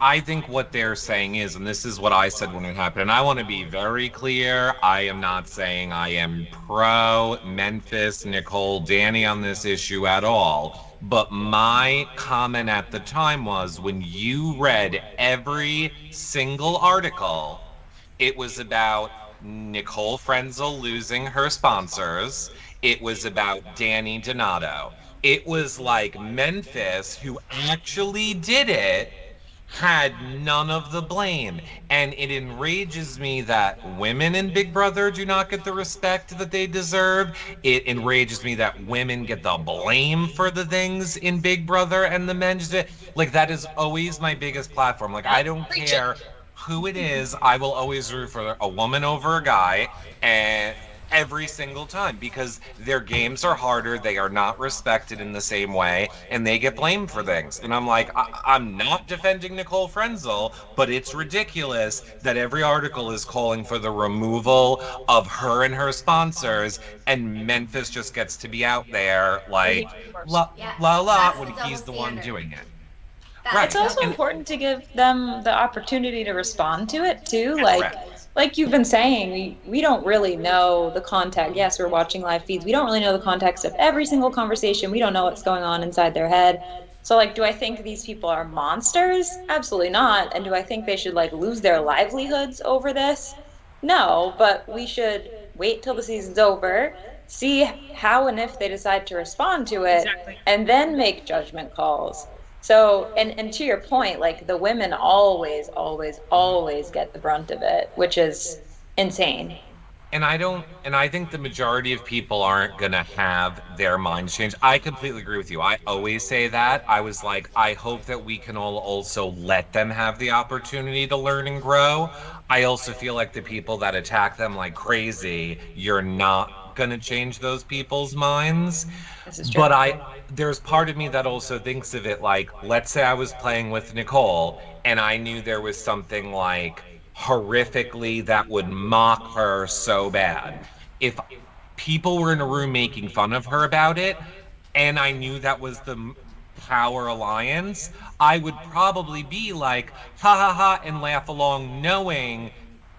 I think what they're saying is, and this is what I said when it happened, and I want to be very clear, I am not saying I am pro Memphis, Nicole, Danny on this issue at all. But my comment at the time was, when you read every single article, it was about Nicole Frenzel losing her sponsors. It was about Danny Donato. It was like Memphis, who actually did it, had none of the blame. And it enrages me that women in Big Brother do not get the respect that they deserve. It enrages me that women get the blame for the things in Big Brother and the men's. Like, that is always my biggest platform. Like, I don't care who it is, I will always root for a woman over a guy, and every single time, because their games are harder, they are not respected in the same way, and they get blamed for things. And I'm like, I'm not defending Nicole Frenzel, but it's ridiculous that every article is calling for the removal of her and her sponsors, and Memphis just gets to be out there like when he's the one doing it. Right. It's also important to give them the opportunity to respond to it too. Like, like you've been saying, we don't really know the context. Yes, we're watching live feeds. We don't really know the context of every single conversation. We don't know what's going on inside their head. So like, do I think these people are monsters? Absolutely not. And do I think they should like lose their livelihoods over this? No, but we should wait till the season's over, see how and if they decide to respond to it, Exactly. and then make judgment calls. So, and to your point, like the women always, always, always get the brunt of it, which is insane. And I think the majority of people aren't gonna have their minds change. I completely agree with you. I always say that. I was like, I hope that we can all also let them have the opportunity to learn and grow. I also feel like the people that attack them like crazy, you're not gonna change those people's minds. This is true. But there's part of me that also thinks of it like, let's say I was playing with Nicole and I knew there was something like horrifically that would mock her so bad. If people were in a room making fun of her about it, and I knew that was the Power Alliance, I would probably be like, ha ha ha, and laugh along, knowing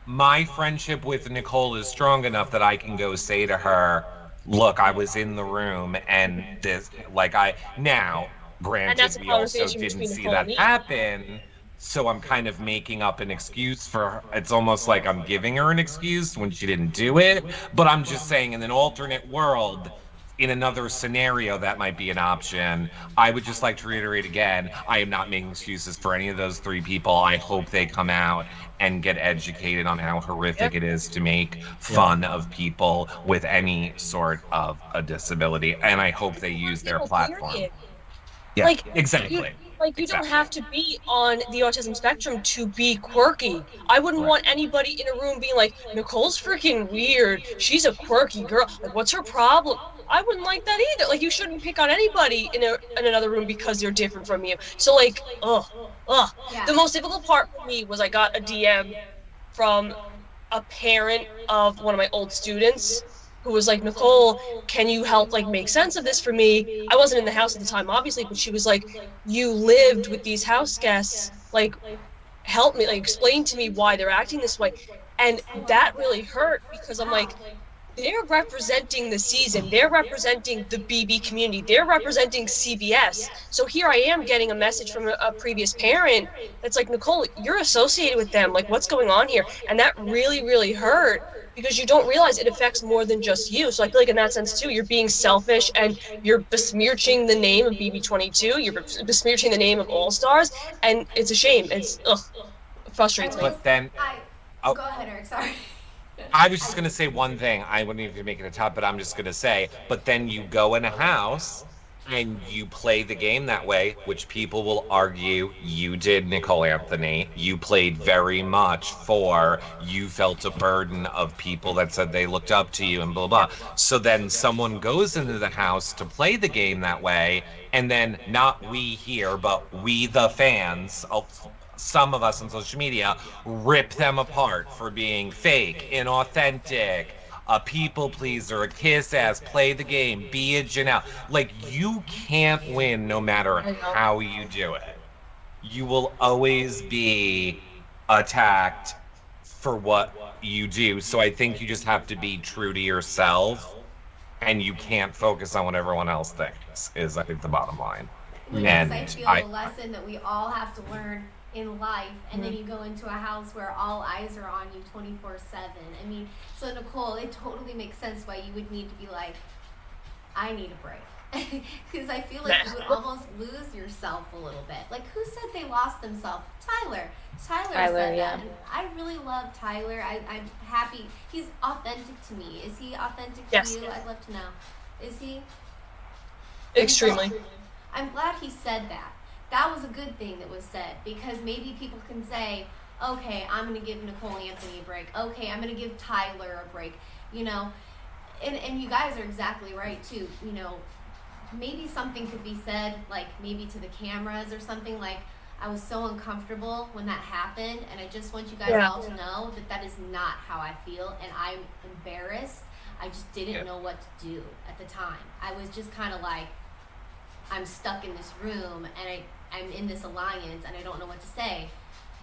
my friendship with Nicole is strong enough that I can go say to her, look, I was in the room and this, like, now, granted, we also didn't see that happen. So I'm kind of making up an excuse for her. It's almost like I'm giving her an excuse when she didn't do it. But I'm just saying, in an alternate world, in another scenario, that might be an option. I would just like to reiterate again, I am not making excuses for any of those three people. I hope they come out and get educated on how horrific it is to make fun of people with any sort of a disability. And I hope they use their platform. Yeah, Like, exactly. You don't have to be on the autism spectrum to be quirky. I wouldn't want anybody in a room being like, Nicole's freaking weird. She's a quirky girl. Like, what's her problem? I wouldn't like that either. Like, you shouldn't pick on anybody in another room because they're different from you. So, like, Yeah. The most difficult part for me was I got a DM from a parent of one of my old students who was like, Nicole, can you help like make sense of this for me? I wasn't in the house at the time, obviously, but she was like, you lived with these house guests, like help me, like explain to me why they're acting this way. And that really hurt because I'm like, they're representing the season, they're representing the BB community, they're representing CBS. So here I am getting a message from a previous parent that's like, Nicole, you're associated with them, like what's going on here? And that really, really hurt because you don't realize it affects more than just you. So I feel like in that sense too, you're being selfish and you're besmirching the name of BB22, you're besmirching the name of All Stars, and it's a shame. It's frustrating. But then, Go ahead, Eric, sorry. I was just going to say one thing. I wouldn't even make it a top, but I'm just going to say, but then you go in a house and you play the game that way, which people will argue you did, Nicole Anthony. You played very much for, you felt a burden of people that said they looked up to you and blah, blah. So then someone goes into the house to play the game that way, and then not we here, but we the fans, some of us on social media, rip them apart for being fake, inauthentic, a people pleaser, a kiss ass, play the game, be a Janelle. Like, you can't win no matter how you do it. You will always be attacked for what you do. So I think you just have to be true to yourself, and you can't focus on what everyone else thinks, is I think the bottom line. Yes, I feel the lesson that we all have to learn in life, and then you go into a house where all eyes are on you 24/7. I mean, so Nicole, it totally makes sense why you would need to be like, I need a break. Because I feel like you would almost lose yourself a little bit. Like, who said they lost themselves? Tyler said that. And I really love Tyler. I'm happy. He's authentic to me. Is he authentic to you? I'd love to know. Is he? Extremely. So, I'm glad he said that. That was a good thing that was said, because maybe people can say, okay, I'm going to give Nicole Anthony a break. Okay, I'm going to give Tyler a break, you know. And you guys are exactly right, too. You know, maybe something could be said, like maybe to the cameras or something, like, I was so uncomfortable when that happened, and I just want you guys all to know that that is not how I feel, and I'm embarrassed. I just didn't know what to do at the time. I was just kind of like, I'm stuck in this room, and I'm in this alliance, and I don't know what to say.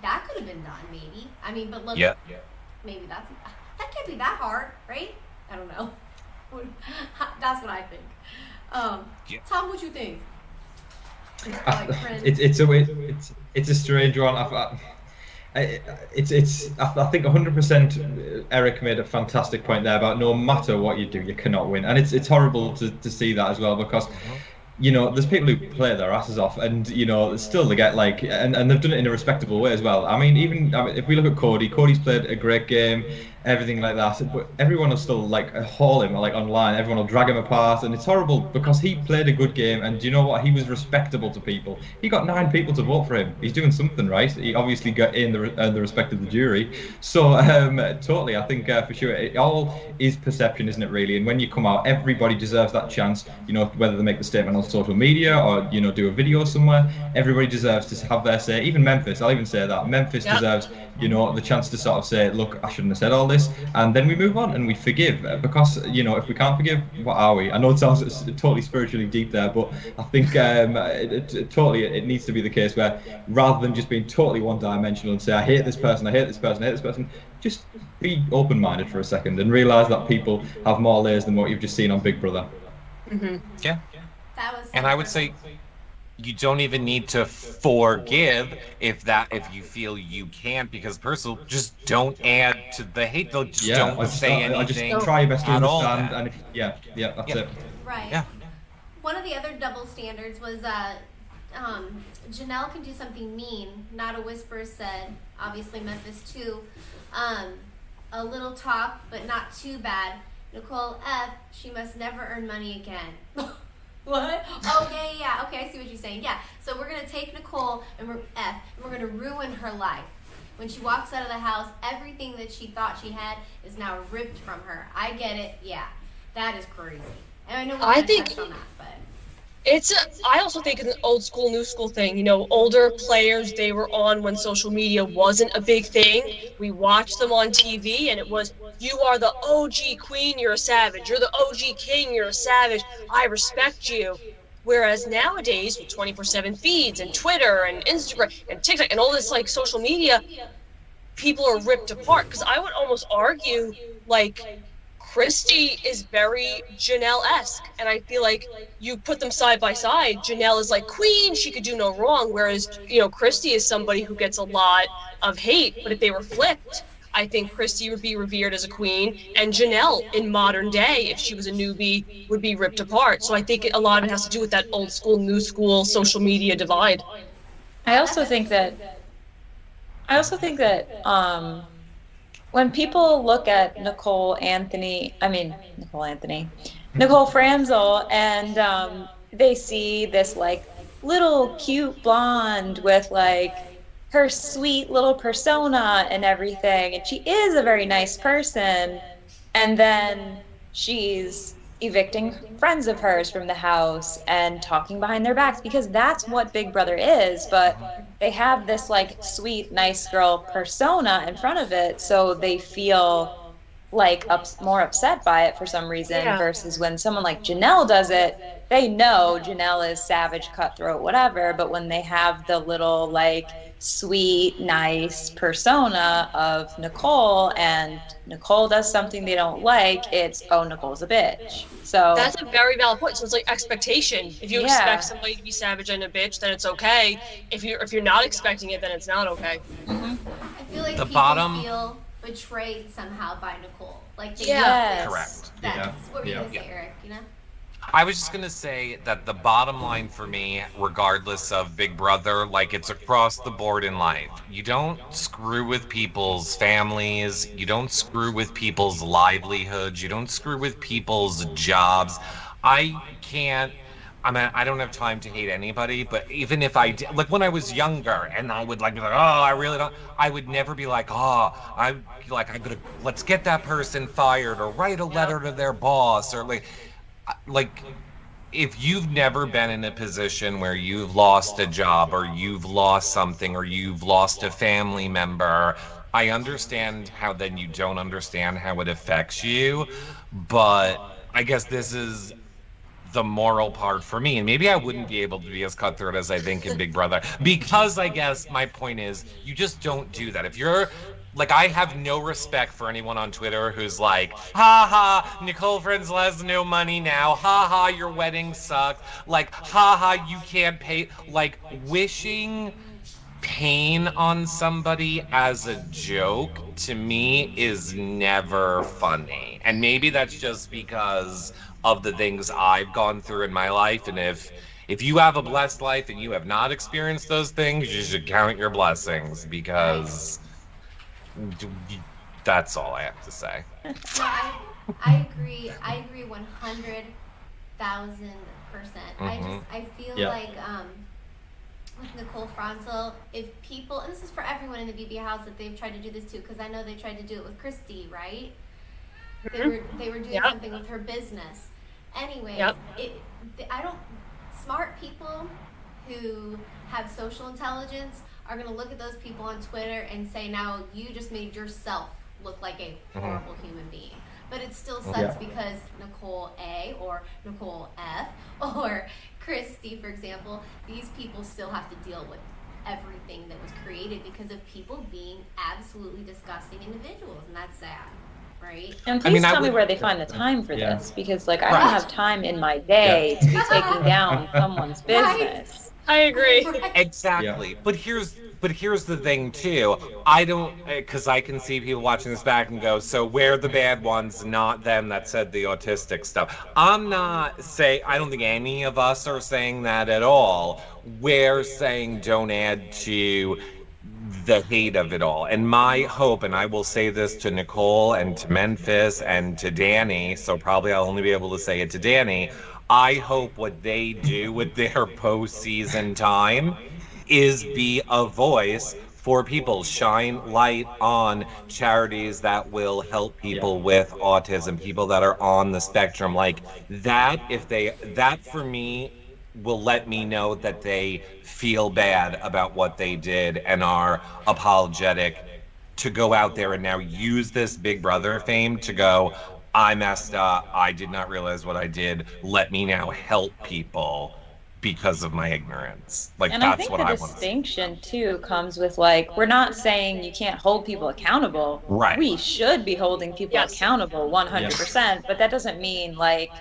That could have been done, maybe. I mean, but look, maybe that can't be that hard, right? I don't know. That's what I think. Tom, what you think? It's a strange one. I think 100% Eric made a fantastic point there about no matter what you do, you cannot win, and it's horrible to see that as well, because there's people who play their asses off, and still they get and they've done it in a respectable way as well. I mean, if we look at Cody's played a great game, everything like that, but everyone will still haul him online. Everyone will drag him apart, and it's horrible because he played a good game, and do you know what? He was respectable to people. He got 9 people to vote for him. He's doing something right. He obviously got the respect of the jury. So totally, I think for sure it all is perception, isn't it? Really, and when you come out, everybody deserves that chance. Whether they make the statement on social media or do a video somewhere, everybody deserves to have their say. Even Memphis, I'll even say that Memphis deserves the chance to sort of say, look, I shouldn't have said all this, and then we move on and we forgive, because if we can't forgive, what are we? I know it sounds totally spiritually deep there, but I think it needs to be the case where, rather than just being totally one-dimensional and say, I hate this person, just be open-minded for a second and realize that people have more layers than what you've just seen on Big Brother. Yeah. That was and I would say you don't even need to forgive if you feel you can't, because personally, just don't add to the hate. Don't say anything. Just try your best to at understand, all. and that's it. right. Yeah. One of the other double standards was Janelle can do something mean. Not a whisper said. Obviously Memphis too. A little talk, but not too bad. Nicole F. She must never earn money again. What? Oh, yeah. Okay, I see what you're saying. Yeah. So we're gonna take Nicole and we're gonna ruin her life. When she walks out of the house, everything that she thought she had is now ripped from her. I get it. Yeah, that is crazy. And I know we're gonna touch on that, but I also think it's an old school, new school thing. Older players, they were on when social media wasn't a big thing. We watched them on TV, and it was, you are the OG queen, you're a savage. You're the OG king, you're a savage. I respect you. Whereas nowadays, with 24/7 feeds and Twitter and Instagram and TikTok and all this social media, people are ripped apart. Because I would almost argue, Christy is very Janelle-esque, and I feel like you put them side by side. Janelle is queen, she could do no wrong, whereas Christy is somebody who gets a lot of hate. But if they were flipped, I think Christy would be revered as a queen, and Janelle in modern day, if she was a newbie, would be ripped apart. So I think a lot of it has to do with that old school, new school social media divide. I also think that when people look at Nicole Franzel, and they see this little cute blonde with her sweet little persona and everything, and she is a very nice person, and then she's evicting friends of hers from the house and talking behind their backs, because that's what Big Brother is. But they have this sweet, nice girl persona in front of it, so they feel more upset by it for some reason. Versus when someone like Janelle does it, they know Janelle is savage, cutthroat, whatever, but when they have the little sweet, nice persona of Nicole, and Nicole does something they don't like, it's, oh, Nicole's a bitch. So that's a very valid point. So it's expectation. If you expect somebody to be savage and a bitch, then it's okay. If you're not expecting it, then it's not okay. I feel like the people feel betrayed somehow by Nicole. Correct. That's what we're gonna say, Eric. I was just going to say that the bottom line for me, regardless of Big Brother, it's across the board in life. You don't screw with people's families. You don't screw with people's livelihoods. You don't screw with people's jobs. I don't have time to hate anybody, but even if I did, when I was younger, and I would be oh, I really don't, I would never be let's get that person fired, or write a letter to their boss, or if you've never been in a position where you've lost a job, or you've lost something, or you've lost a family member, I understand how then you don't understand how it affects you. But I guess this is the moral part for me. And maybe I wouldn't be able to be as cutthroat as I think in Big Brother, because I guess my point is you just don't do that. If you're like, I have no respect for anyone on Twitter who's like, ha ha, Nicole Frenzel has no money now. Ha ha, your wedding sucked. Like, ha ha, you can't pay. Like, wishing pain on somebody as a joke to me is never funny. And maybe that's just because of the things I've gone through in my life. And if you have a blessed life and you have not experienced those things, you should count your blessings, because that's all I have to say. No, I agree. I agree 100,000%. I feel like with Nicole Frenzel, if people, and this is for everyone in the BB house, that they've tried to do this too, because I know they tried to do it with Christy, right? They were doing something with her business. Anyway, smart people who have social intelligence are going to look at those people on Twitter and say, now you just made yourself look like a horrible human being. But it still sucks because Nicole A or Nicole F or Christy, for example, these people still have to deal with everything that was created because of people being absolutely disgusting individuals, and that's sad. Right? And please tell me where they find the time for this, because like I don't have time in my day to be taking down someone's business. I agree. Exactly. But here's the thing too. I don't, because I can see people watching this back and go, so we're the bad ones, not them that said the autistic stuff. I'm not saying, I don't think any of us are saying that at all. We're saying don't add to the hate of it all. And my hope, and I will say this to Nicole and to Memphis and to Danny, so probably I'll only be able to say it to Danny, I hope what they do with their postseason time is be a voice for people, shine light on charities that will help people with autism, people that are on the spectrum. Like that, that for me will let me know that they feel bad about what they did and are apologetic to go out there and now use this Big Brother fame to go, I messed up, I did not realize what I did, let me now help people because of my ignorance. Like, and that's I think what the I want to see. distinction too comes with, like, we're not saying you can't hold people accountable. Right. We should be holding people accountable 100%, but that doesn't mean like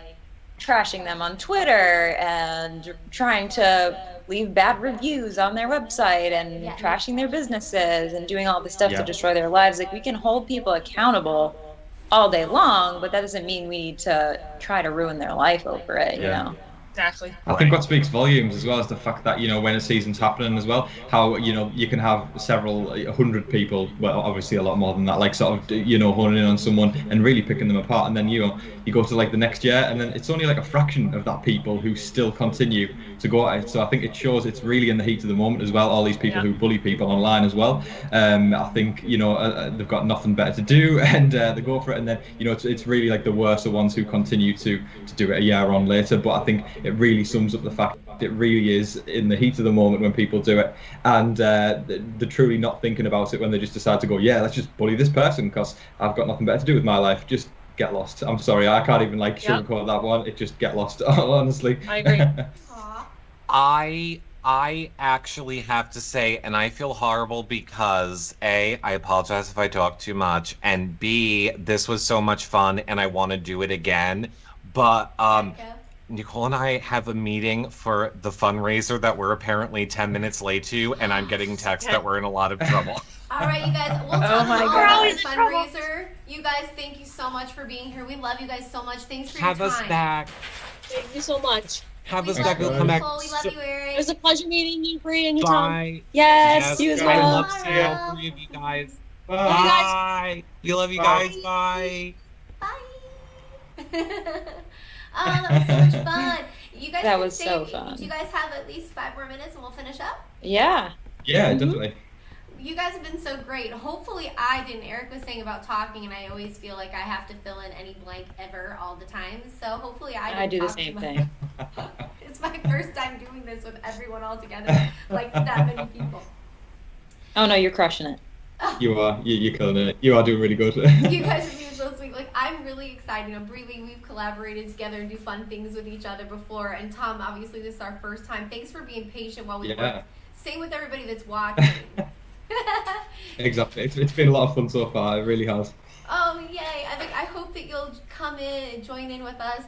trashing them on Twitter and trying to leave bad reviews on their website and trashing their businesses and doing all this stuff to destroy their lives. Like, we can hold people accountable all day long, but that doesn't mean we need to try to ruin their life over it, you know? Exactly. I think what speaks volumes as well is the fact that, you know, when a season's happening as well, how, you know, you can have several 100 people, well, obviously a lot more than that, like sort of, you know, honing in on someone and really picking them apart. And then, you know, you go to like the next year and then it's only like a fraction of that people who still continue to go at it. So I think it shows it's really in the heat of the moment as well. All these people who bully people online as well. I think, you know, they've got nothing better to do and they go for it. And then, you know, it's really like the worst ones who continue to do it a year on later. But I think it really sums up the fact it really is in the heat of the moment when people do it, and they're truly not thinking about it when they just decide to go, let's just bully this person because I've got nothing better to do with my life. Just get lost. I'm sorry, I can't even like sugarcoat that one. It just get lost, honestly. I agree. I actually have to say, and I feel horrible because A, I apologize if I talk too much, and B, this was so much fun and I want to do it again. But Nicole and I have a meeting for the fundraiser that we're apparently 10 minutes late to, and I'm getting texts that we're in a lot of trouble. All right, you guys, we'll talk about the fundraiser. You guys, thank you so much for being here. We love you guys so much. Thanks for your time. Have us back. Thank you so much. Have us back. We'll come back. We love you, Eric. It was a pleasure meeting you, Bree, and you, Tom. Bye. Yes, you as I well. love seeing all three of you guys. Bye. We love you guys. Bye. Bye. Oh, that was so much fun. You guys That can was stay. so fun. Do you guys have at least 5 more minutes and we'll finish up? Yeah. Yeah, definitely. You guys have been so great. Hopefully I didn't. Eric was saying about talking, and I always feel like I have to fill in any blank ever all the time. So hopefully I didn't I do the talk same too thing. much. It's my first time doing this with everyone all together, like that many people. Oh no, you're crushing it. You are. You're killing it. You are doing really good. You guys are being so sweet. Like, I'm really really excited. You know, Breely, we've collaborated together and do fun things with each other before. And Tom, obviously, this is our first time. Thanks for being patient while we work. Same with everybody that's watching. Exactly. It's been a lot of fun so far. It really has. Oh, yay. I hope that you'll come in and join in with us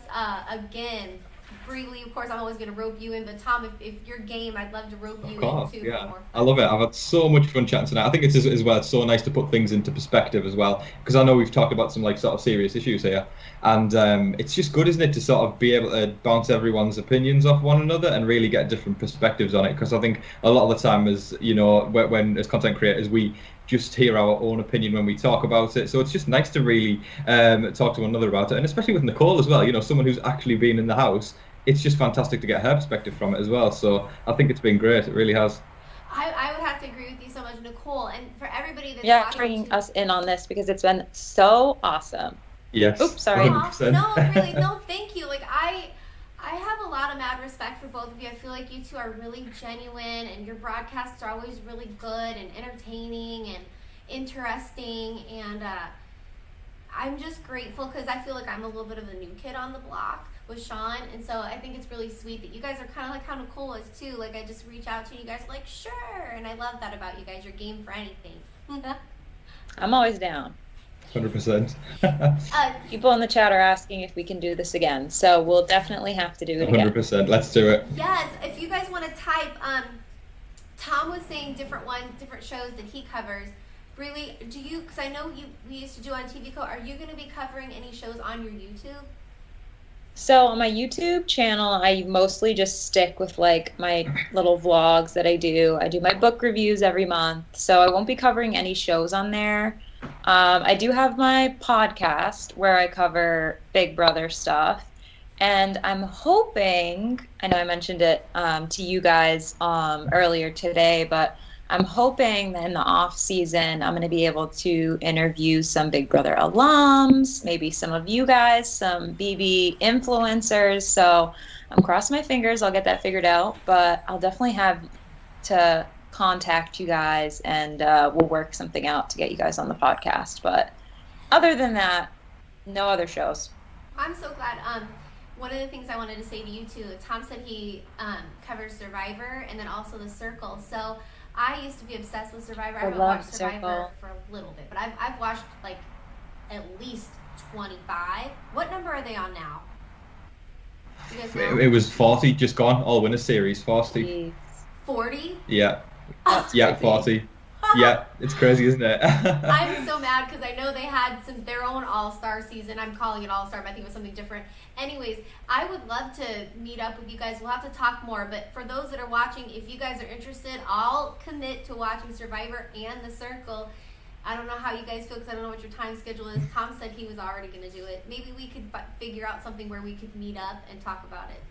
again. Breely, of course, I'm always going to rope you in, but Tom, if you're game, I'd love to rope you in too. Yeah. I love it. I've had so much fun chatting tonight. I think it's as well, it's so nice to put things into perspective as well, because I know we've talked about some like sort of serious issues here, and it's just good, isn't it, to sort of be able to bounce everyone's opinions off one another and really get different perspectives on it, because I think a lot of the time, as you know, when as content creators, we just hear our own opinion when we talk about it. So it's just nice to really talk to one another about it, and especially with Nicole as well, you know, someone who's actually been in the house. It's just fantastic to get her perspective from it as well. So I think it's been great. It really has. I would have to agree with you so much, Nicole. And for everybody that's watching, bringing us in on this, because it's been so awesome. Yes. Oops, sorry. No, really, no, thank you. Like I have a lot of mad respect for both of you. I feel like you two are really genuine, and your broadcasts are always really good and entertaining and interesting. And I'm just grateful because I feel like I'm a little bit of the new kid on the block with Sean, and so I think it's really sweet that you guys are kind of like how Nicole is too. Like, I just reach out to you guys like, sure, and I love that about you guys. You're game for anything. I'm always down. 100%. People in the chat are asking if we can do this again, so we'll definitely have to do it again. 100%. Let's do it. Yes, if you guys want to type, Tom was saying different shows that he covers. Breely, do you, because I know we used to do on TV Co, are you going to be covering any shows on your YouTube? So on my YouTube channel, I mostly just stick with like my little vlogs that I do. I do my book reviews every month, so I won't be covering any shows on there. I do have my podcast where I cover Big Brother stuff, and I'm hoping, I know I mentioned it to you guys earlier today, but I'm hoping that in the off season, I'm going to be able to interview some Big Brother alums, maybe some of you guys, some BB influencers. So I'm crossing my fingers. I'll get that figured out, but I'll definitely have to contact you guys, and we'll work something out to get you guys on the podcast. But other than that, no other shows. I'm so glad. One of the things I wanted to say to you too, Tom said he covers Survivor and then also The Circle. So I used to be obsessed with Survivor. I haven't watched Survivor for a little bit, but I've watched like at least 25. What number are they on now? Do you guys know? It was 40, just gone. All Winner Series, 40. 40? Yeah. Yeah, 40. Yeah, it's crazy, isn't it? I'm so mad because I know they had their own All-Star season. I'm calling it All-Star, but I think it was something different. Anyways, I would love to meet up with you guys. We'll have to talk more, but for those that are watching, if you guys are interested, I'll commit to watching Survivor and The Circle. I don't know how you guys feel because I don't know what your time schedule is. Tom said he was already going to do it. Maybe we could figure out something where we could meet up and talk about it.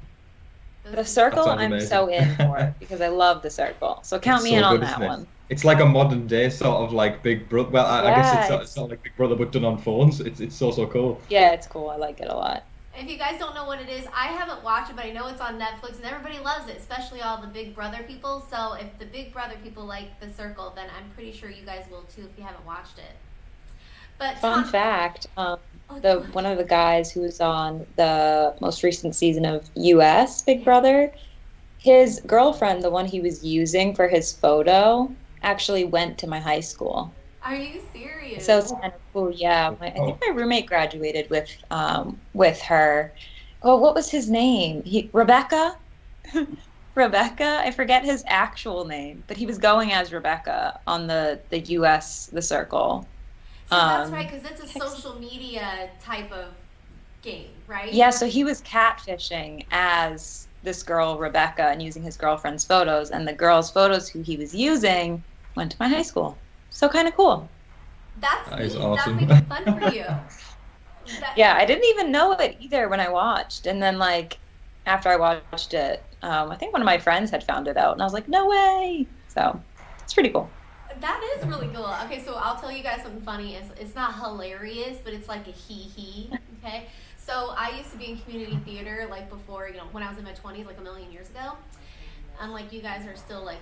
The Circle, I'm so in for it because I love The Circle. So count me in on that one. It's like a modern day sort of like Big Brother. Well, I guess it's not like Big Brother, but done on phones. It's so cool. Yeah, it's cool. I like it a lot. If you guys don't know what it is, I haven't watched it, but I know it's on Netflix, and everybody loves it, especially all the Big Brother people. So if the Big Brother people like The Circle, then I'm pretty sure you guys will too if you haven't watched it. But fun fact, one of the guys who was on the most recent season of US Big Brother, his girlfriend, the one he was using for his photo, actually went to my high school. Are you serious? So it's kind of cool. Yeah, I think my roommate graduated with her. Oh, what was his name? Rebecca. Rebecca. I forget his actual name, but he was going as Rebecca on the US The Circle. So that's right, because it's a social media type of game, right? Yeah. So he was catfishing as this girl Rebecca and using his girlfriend's photos, and the girl's photos who he was using went to my high school. So kind of cool. That is awesome. That makes it fun for you. Yeah, I didn't even know it either when I watched. And then, like, after I watched it, I think one of my friends had found it out. And I was like, no way. So it's pretty cool. That is really cool. Okay, so I'll tell you guys something funny. It's not hilarious, but it's like a hee-hee, okay? So I used to be in community theater, like, before, when I was in my 20s, like a million years ago. Unlike you guys are still, like,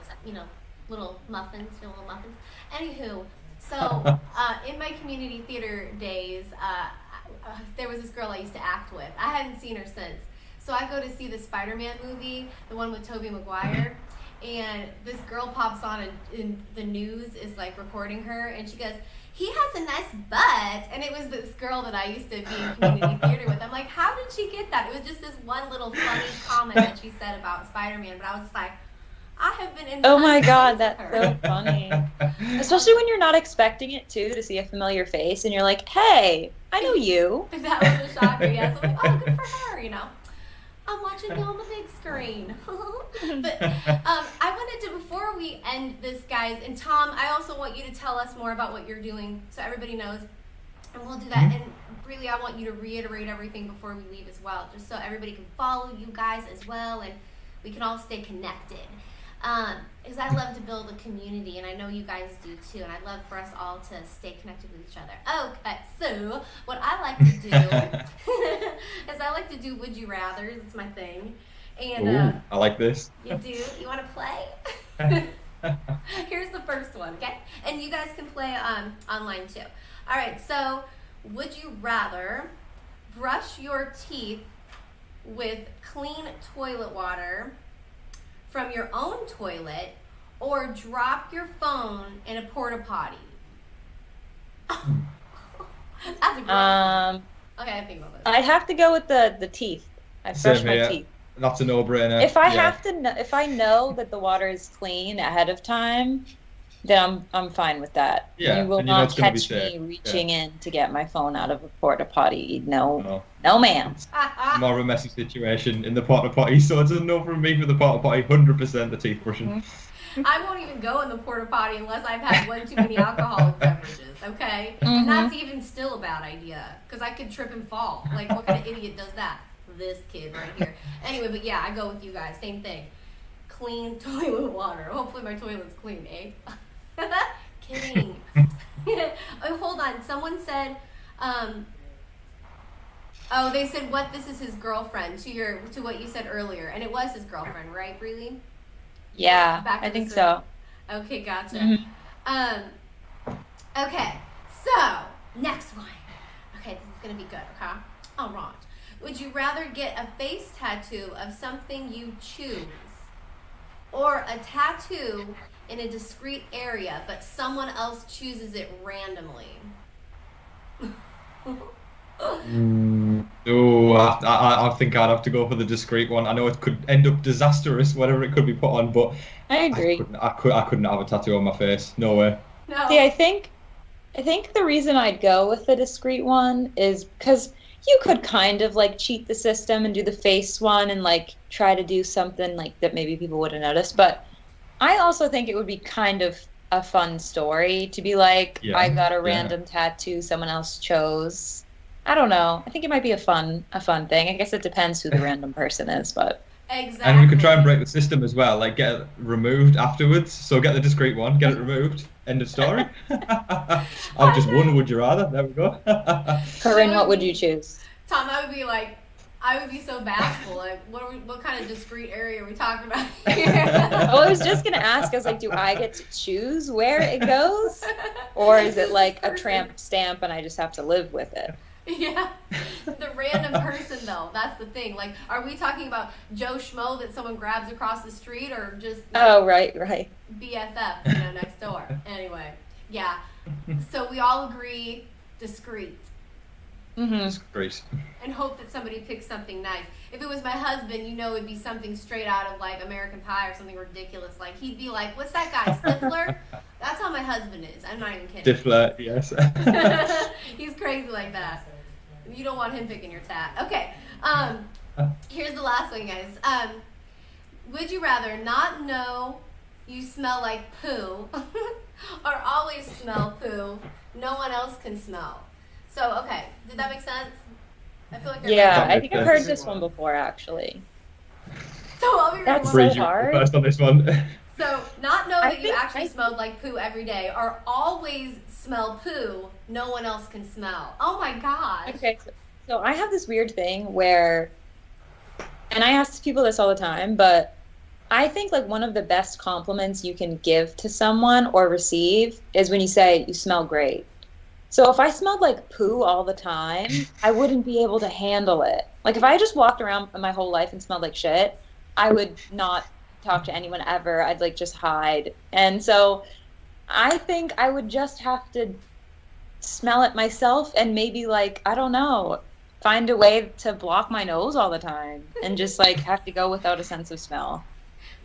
little muffins. Anywho, so in my community theater days, there was this girl I used to act with. I hadn't seen her since. So I go to see the Spider-Man movie, the one with Tobey Maguire, and this girl pops on and the news is like recording her, and she goes, "He has a nice butt." And it was this girl that I used to be in community theater with. I'm like, how did she get that? It was just this one little funny comment that she said about Spider-Man, but I was like, I have been in. Oh my God, that's so funny. Especially when you're not expecting it too, to see a familiar face, and you're like, "Hey, I know you." That was a shocker. Yes, I'm like, oh, good for her. You know, I'm watching you on the big screen. But I wanted to, before we end this, guys, and Tom, I also want you to tell us more about what you're doing, so everybody knows, and we'll do that. And really, I want you to reiterate everything before we leave as well, just so everybody can follow you guys as well, and we can all stay connected. Because I love to build a community, and I know you guys do too, and I'd love for us all to stay connected with each other. Okay, so what I like to do is I like to do Would You Rathers. It's my thing. And Ooh, I like this. You do? You want to play? Here's the first one, okay? And you guys can play online too. All right, so would you rather brush your teeth with clean toilet water from your own toilet, or drop your phone in a porta potty? That's a great one. Okay, I think about this. I'd have to go with the teeth. I brush my teeth. That's a no-brainer. If I have to, if I know that the water is clean ahead of time, then I'm fine with that. Yeah, you will not catch me reaching in to get my phone out of a porta potty. No, ma'am. More of a messy situation in the porta potty, so it's a no from me for the porta potty. 100% the teeth brushing. I won't even go in the porta potty unless I've had one too many alcoholic beverages. Okay, and that's even still a bad idea because I could trip and fall. Like, what kind of idiot does that? This kid right here. Anyway, but yeah, I go with you guys. Same thing. Clean toilet water. Hopefully my toilet's clean, eh? Kidding. Oh, hold on. Someone said, they said this is his girlfriend to what you said earlier, and it was his girlfriend, right, Breely? Yeah, I think so. Okay, gotcha. Okay, so next one. Okay, this is gonna be good. Okay, all right. Would you rather get a face tattoo of something you choose, or a tattoo in a discrete area, but someone else chooses it randomly? I think I'd have to go for the discreet one. I know it could end up disastrous, whatever it could be put on, but I agree. I couldn't have a tattoo on my face. No way. No. See, I think the reason I'd go with the discreet one is because you could kind of like cheat the system and do the face one and like try to do something like that maybe people wouldn't notice. But I also think it would be kind of a fun story to be like, I got a random tattoo someone else chose. I don't know. I think it might be a fun thing. I guess it depends who the random person is, but exactly. And we could try and break the system as well, like get it removed afterwards. So get the discreet one, get it removed. End of story. I've just won. Would you rather? There we go. Corinne, what would you choose? Tom, I would be so bashful. Like, what kind of discrete area are we talking about here? Well, I was just gonna ask. I was like, do I get to choose where it goes, or is it like a tramp stamp and I just have to live with it? Yeah, the random person though. That's the thing. Like, are we talking about Joe Schmo that someone grabs across the street, or just right BFF, next door? Anyway, yeah. So we all agree, discreet. Discreet. And hope that somebody picks something nice. If it was my husband, it'd be something straight out of like American Pie or something ridiculous. Like, he'd be like, "What's that guy, Stifler?" That's how my husband is. I'm not even kidding. Stifler, yes. He's crazy like that. You don't want him picking your tat. Okay. Here's the last one, guys. Would you rather not know you smell like poo, or always smell poo no one else can smell? So, okay, did that make sense? I feel like I think I've heard this one before, actually. So I'll be That's so hard. First on this one. So, not know that you actually smelled like poo every day, or always smell poo no one else can smell. Oh my gosh. Okay, so I have this weird thing where, and I ask people this all the time, but I think like one of the best compliments you can give to someone or receive is when you say, "You smell great." So if I smelled like poo all the time, I wouldn't be able to handle it. Like if I just walked around my whole life and smelled like shit, I would not talk to anyone ever. I'd like just hide. And so I think I would just have to smell it myself and maybe like, I don't know, find a way to block my nose all the time and just like have to go without a sense of smell.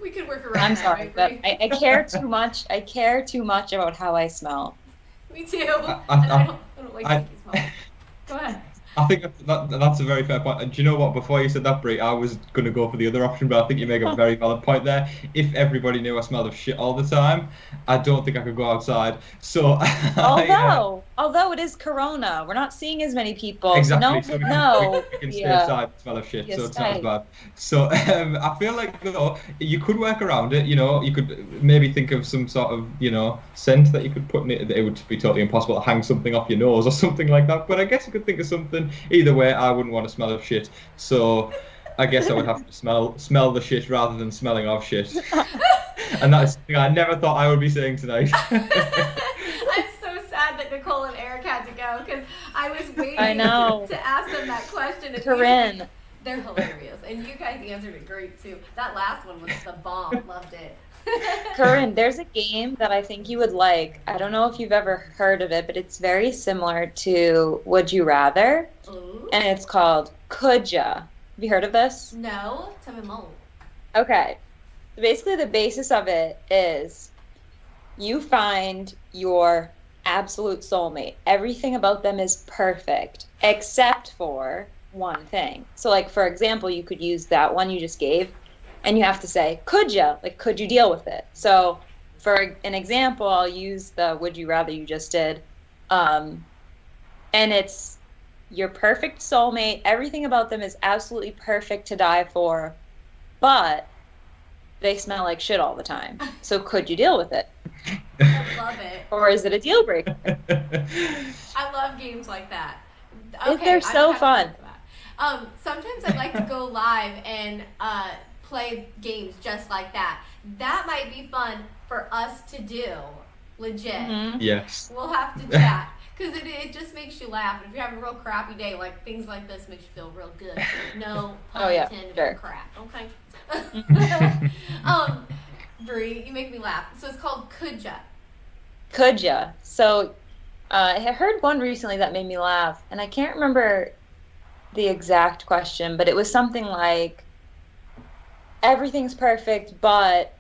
We could work around I'm that, sorry, right, but Bree? I care too much. I care too much about how I smell. Me too. And I don't like sticky smells. Go ahead. I think that's a very fair point. And do you know what? Before you said that, Brie, I was going to go for the other option, but I think you make a very valid point there. If everybody knew I smelled of shit all the time, I don't think I could go outside. So, although it is Corona, we're not seeing as many people. Exactly. So No. we can stay inside and smell of shit, so it's not as bad. So I feel like though you could work around it. You know, you could maybe think of some sort of scent that you could put in it. It would be totally impossible to hang something off your nose or something like that. But I guess you could think of something. Either way, I wouldn't want to smell of shit. So I guess I would have to smell the shit rather than smelling of shit. And that's something I never thought I would be saying tonight. I'm so sad that Nicole and Eric had to go because I was waiting to ask them that question. And Corinne. They're hilarious. And you guys answered it great too. That last one was the bomb. Loved it. Corinne, there's a game that I think you would like. I don't know if you've ever heard of it, but it's very similar to Would You Rather? Ooh. And it's called Could Ya. Have you heard of this? No. Tell me more. Okay. Basically, the basis of it is you find your absolute soulmate. Everything about them is perfect, except for one thing. So, like, for example, you could use that one you just gave, and you have to say, could ya? Like, could you deal with it? So, for an example, I'll use the Would You Rather you just did. And it's your perfect soulmate. Everything about them is absolutely perfect to die for, but they smell like shit all the time. So could you deal with it? I love it. Or is it a deal breaker? I love games like that. Okay, They're so fun. Sometimes I like to go live and play games just like that. That might be fun for us to do. Legit. Mm-hmm. Yes. We'll have to chat. Because it just makes you laugh. And if you're having a real crappy day, like things like this makes you feel real good. No pun intended for crap. Okay. Bree, you make me laugh. So it's called Could Ya. Could ya? So I heard one recently that made me laugh, and I can't remember the exact question, but it was something like, everything's perfect, but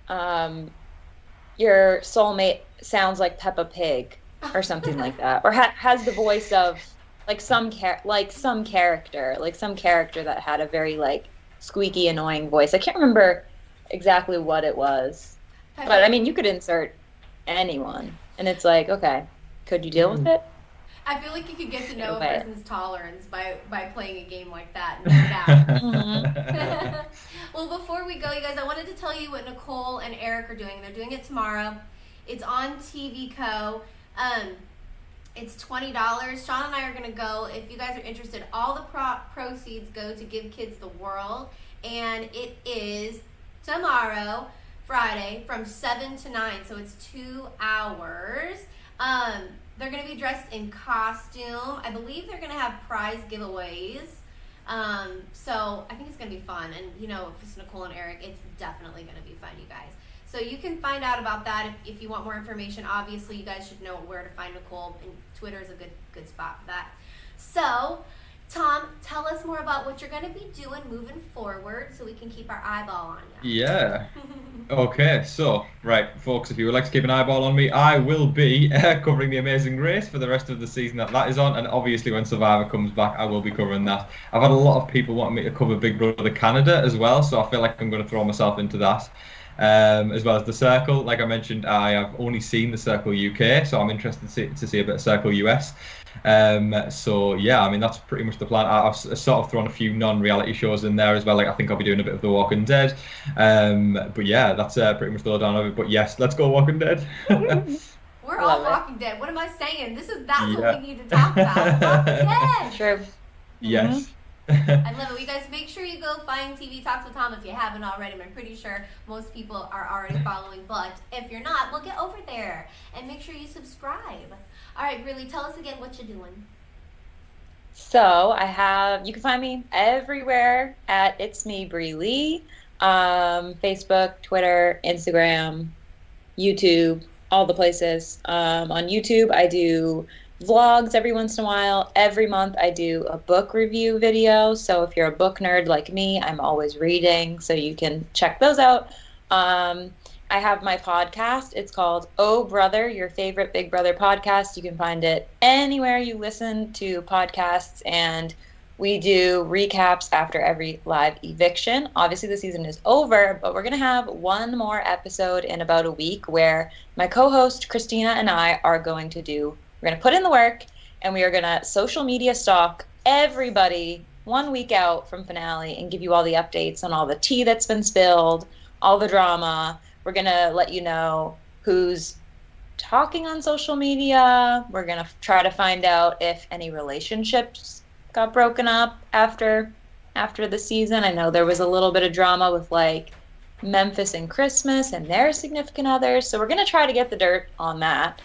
your soulmate sounds like Peppa Pig. Or something like that, or has the voice of like some character that had a very like squeaky, annoying voice. I can't remember exactly what it was, but I mean, you could insert anyone, and it's like, okay, could you deal with it? I feel like you could get to know a person's tolerance by playing a game like that. No doubt. Mm-hmm. Well, before we go, you guys, I wanted to tell you what Nicole and Eric are doing. They're doing it tomorrow. It's on TVco. It's $20. Sean and I are going to go. If you guys are interested, all the proceeds go to Give Kids the World. And it is tomorrow, Friday, from 7 to 9. So it's 2 hours. They're going to be dressed in costume. I believe they're going to have prize giveaways. So I think it's going to be fun. And, if it's Nicole and Eric, it's definitely going to be fun, you guys. So you can find out about that if you want more information. Obviously, you guys should know where to find Nicole, and Twitter is a good spot for that. So, Tom, tell us more about what you're going to be doing moving forward so we can keep our eyeball on you. Yeah. Okay, so, right, folks, if you would like to keep an eyeball on me, I will be covering The Amazing Race for the rest of the season that is on, and obviously when Survivor comes back, I will be covering that. I've had a lot of people wanting me to cover Big Brother Canada as well, so I feel like I'm going to throw myself into that. As well as The Circle. Like I mentioned, I have only seen The Circle UK, so I'm interested to see a bit of Circle US. So yeah, I mean, that's pretty much the plan. I've sort of thrown a few non-reality shows in there as well. Like I think I'll be doing a bit of The Walking Dead. But yeah, that's pretty much the lowdown of it. But yes, let's go Walking Dead. We're all Walking Dead. What am I saying? That's what we need to talk about. Walking Dead. True. Yes. I love it. You guys make sure you go find TV Talks with Tom if you haven't already. I'm pretty sure most people are already following, but if you're not, well, get over there and make sure you subscribe. All right, really, tell us again what you're doing. So you can find me everywhere at Itsmebrilee, Facebook, Twitter, Instagram, YouTube, all the places. On YouTube, I do vlogs every once in a while. Every month I do a book review video. So if you're a book nerd like me, I'm always reading, so you can check those out. I have my podcast. It's called Oh Brother, your favorite Big Brother podcast. You can find it anywhere you listen to podcasts, and we do recaps after every live eviction. Obviously, the season is over, but we're going to have one more episode in about a week where my co-host Christina and I are going to put in the work, and we are going to social media stalk everybody 1 week out from finale and give you all the updates on all the tea that's been spilled, all the drama. We're going to let you know who's talking on social media. We're going to try to find out if any relationships got broken up after the season. I know there was a little bit of drama with like Memphis and Christmas and their significant others. So we're going to try to get the dirt on that.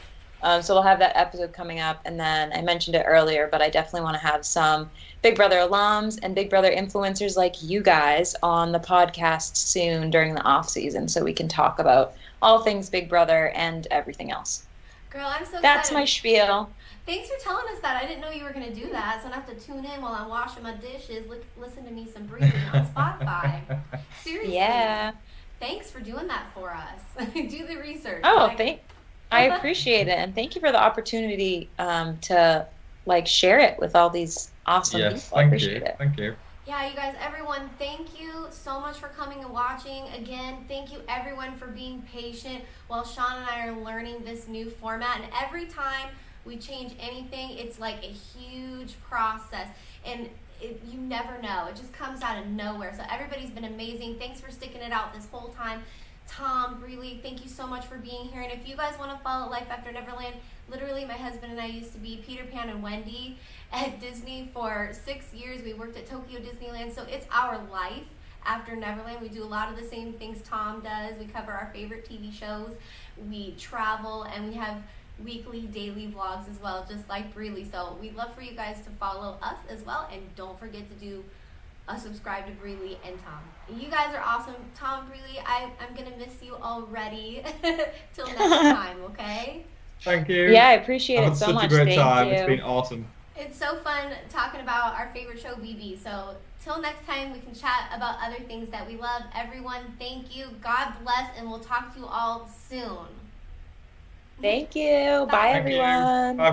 So we'll have that episode coming up. And then I mentioned it earlier, but I definitely want to have some Big Brother alums and Big Brother influencers like you guys on the podcast soon during the off season, so we can talk about all things Big Brother and everything else. Girl, I'm so That's excited. my spiel. Thanks for telling us that. I didn't know you were going to do that, so I have to tune in while I'm washing my dishes, listen to me some breathing on Spotify. Seriously. Yeah. Thanks for doing that for us. Do the research. Oh, I appreciate it, and thank you for the opportunity to like share it with all these awesome people. I appreciate it. Thank you. Yeah, you guys, everyone, thank you so much for coming and watching. Again, thank you everyone for being patient while Sean and I are learning this new format. And every time we change anything, it's like a huge process. And you never know. It just comes out of nowhere. So everybody's been amazing. Thanks for sticking it out this whole time. Tom, Breely, thank you so much for being here. And if you guys want to follow Life After Neverland, literally my husband and I used to be Peter Pan and Wendy at Disney for 6 years. We worked at Tokyo Disneyland, so it's our life after Neverland. We do a lot of the same things Tom does. We cover our favorite TV shows, we travel, and we have weekly, daily vlogs as well, just like Breely. So we'd love for you guys to follow us as well, and don't forget to do subscribe to Breely and Tom. You guys are awesome. Tom, Breely, I'm going to miss you already. Till next time, okay? Thank you. Yeah, I appreciate it so much. Such a great Thank time. you. It's been awesome. It's so fun talking about our favorite show, BB. So till next time, we can chat about other things that we love. Everyone, thank you. God bless, and we'll talk to you all soon. Thank you. Bye, Bye. everyone. Bye.